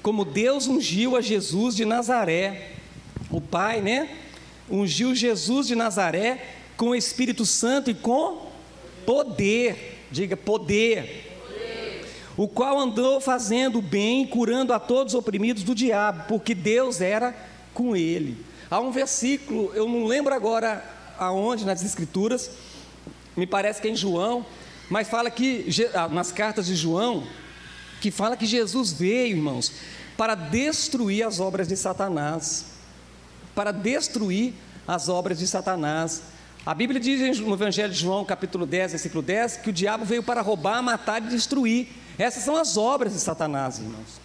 Speaker 1: Como Deus ungiu a Jesus de Nazaré, o Pai, né, ungiu Jesus de Nazaré com o Espírito Santo e com poder. Diga poder. o qual andou fazendo o bem, curando a todos os oprimidos do diabo, porque Deus era com ele. Há um versículo, eu não lembro agora aonde nas Escrituras, me parece que é em João, mas fala que, nas cartas de João, que fala que Jesus veio, irmãos, para destruir as obras de Satanás. Para destruir as obras de Satanás. A Bíblia diz no Evangelho de João, capítulo 10, versículo 10, que o diabo veio para roubar, matar e destruir. Essas são as obras de Satanás, irmãos.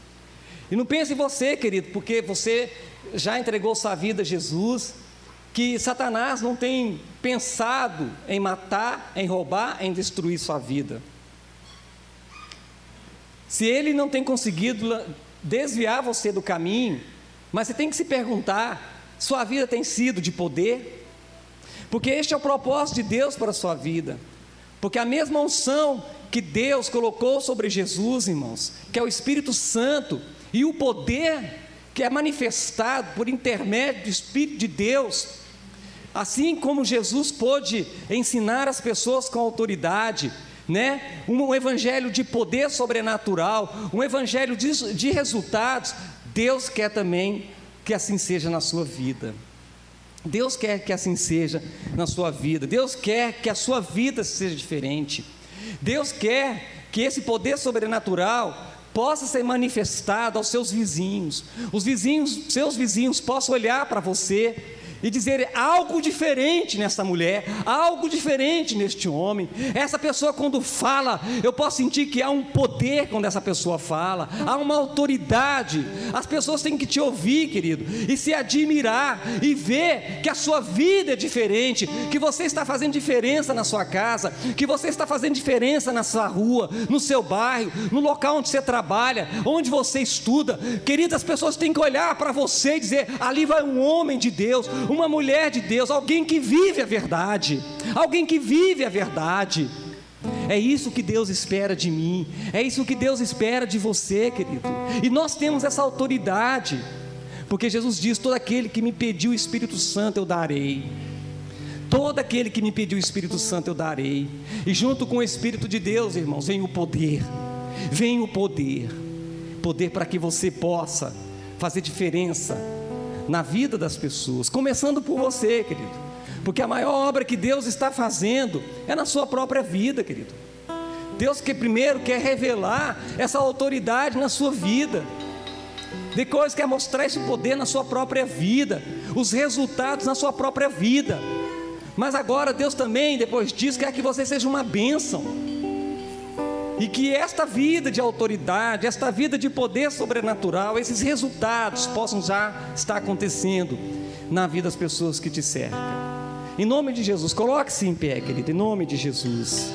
Speaker 1: E não pense em você, querido, porque você já entregou sua vida a Jesus, que Satanás não tem pensado em matar, em roubar, em destruir sua vida. Se ele não tem conseguido desviar você do caminho, mas você tem que se perguntar, sua vida tem sido de poder? Porque este é o propósito de Deus para a sua vida. Porque a mesma unção que Deus colocou sobre Jesus, irmãos, que é o Espírito Santo, e o poder que é manifestado por intermédio do Espírito de Deus, assim como Jesus pôde ensinar as pessoas com autoridade, né? Um evangelho de poder sobrenatural, um evangelho de resultados, Deus quer também que assim seja na sua vida. Deus quer que assim seja na sua vida. Deus quer que a sua vida seja diferente. Deus quer que esse poder sobrenatural possa ser manifestado aos seus vizinhos. Seus vizinhos possam olhar para você e dizer algo diferente nessa mulher, algo diferente neste homem. Essa pessoa, quando fala, eu posso sentir que há um poder quando essa pessoa fala, há uma autoridade. As pessoas têm que te ouvir, querido, e se admirar e ver que a sua vida é diferente, que você está fazendo diferença na sua casa, que você está fazendo diferença na sua rua, no seu bairro, no local onde você trabalha, onde você estuda. Querido, as pessoas têm que olhar para você e dizer: ali vai um homem de Deus, uma mulher de Deus, alguém que vive a verdade, alguém que vive a verdade. É isso que Deus espera de mim, é isso que Deus espera de você, querido. E nós temos essa autoridade, porque Jesus diz: todo aquele que me pediu o Espírito Santo eu darei. Todo aquele que me pediu o Espírito Santo eu darei. E junto com o Espírito de Deus, irmãos, vem o poder. Vem o poder. Poder para que você possa fazer diferença na vida das pessoas, começando por você, querido, porque a maior obra que Deus está fazendo é na sua própria vida, querido. Deus que primeiro quer revelar essa autoridade na sua vida, depois quer mostrar esse poder na sua própria vida, os resultados na sua própria vida. Mas agora Deus também, depois disso, quer que você seja uma bênção, e que esta vida de autoridade, esta vida de poder sobrenatural, esses resultados possam já estar acontecendo na vida das pessoas que te cercam. Em nome de Jesus, coloque-se em pé, querido, em nome de Jesus.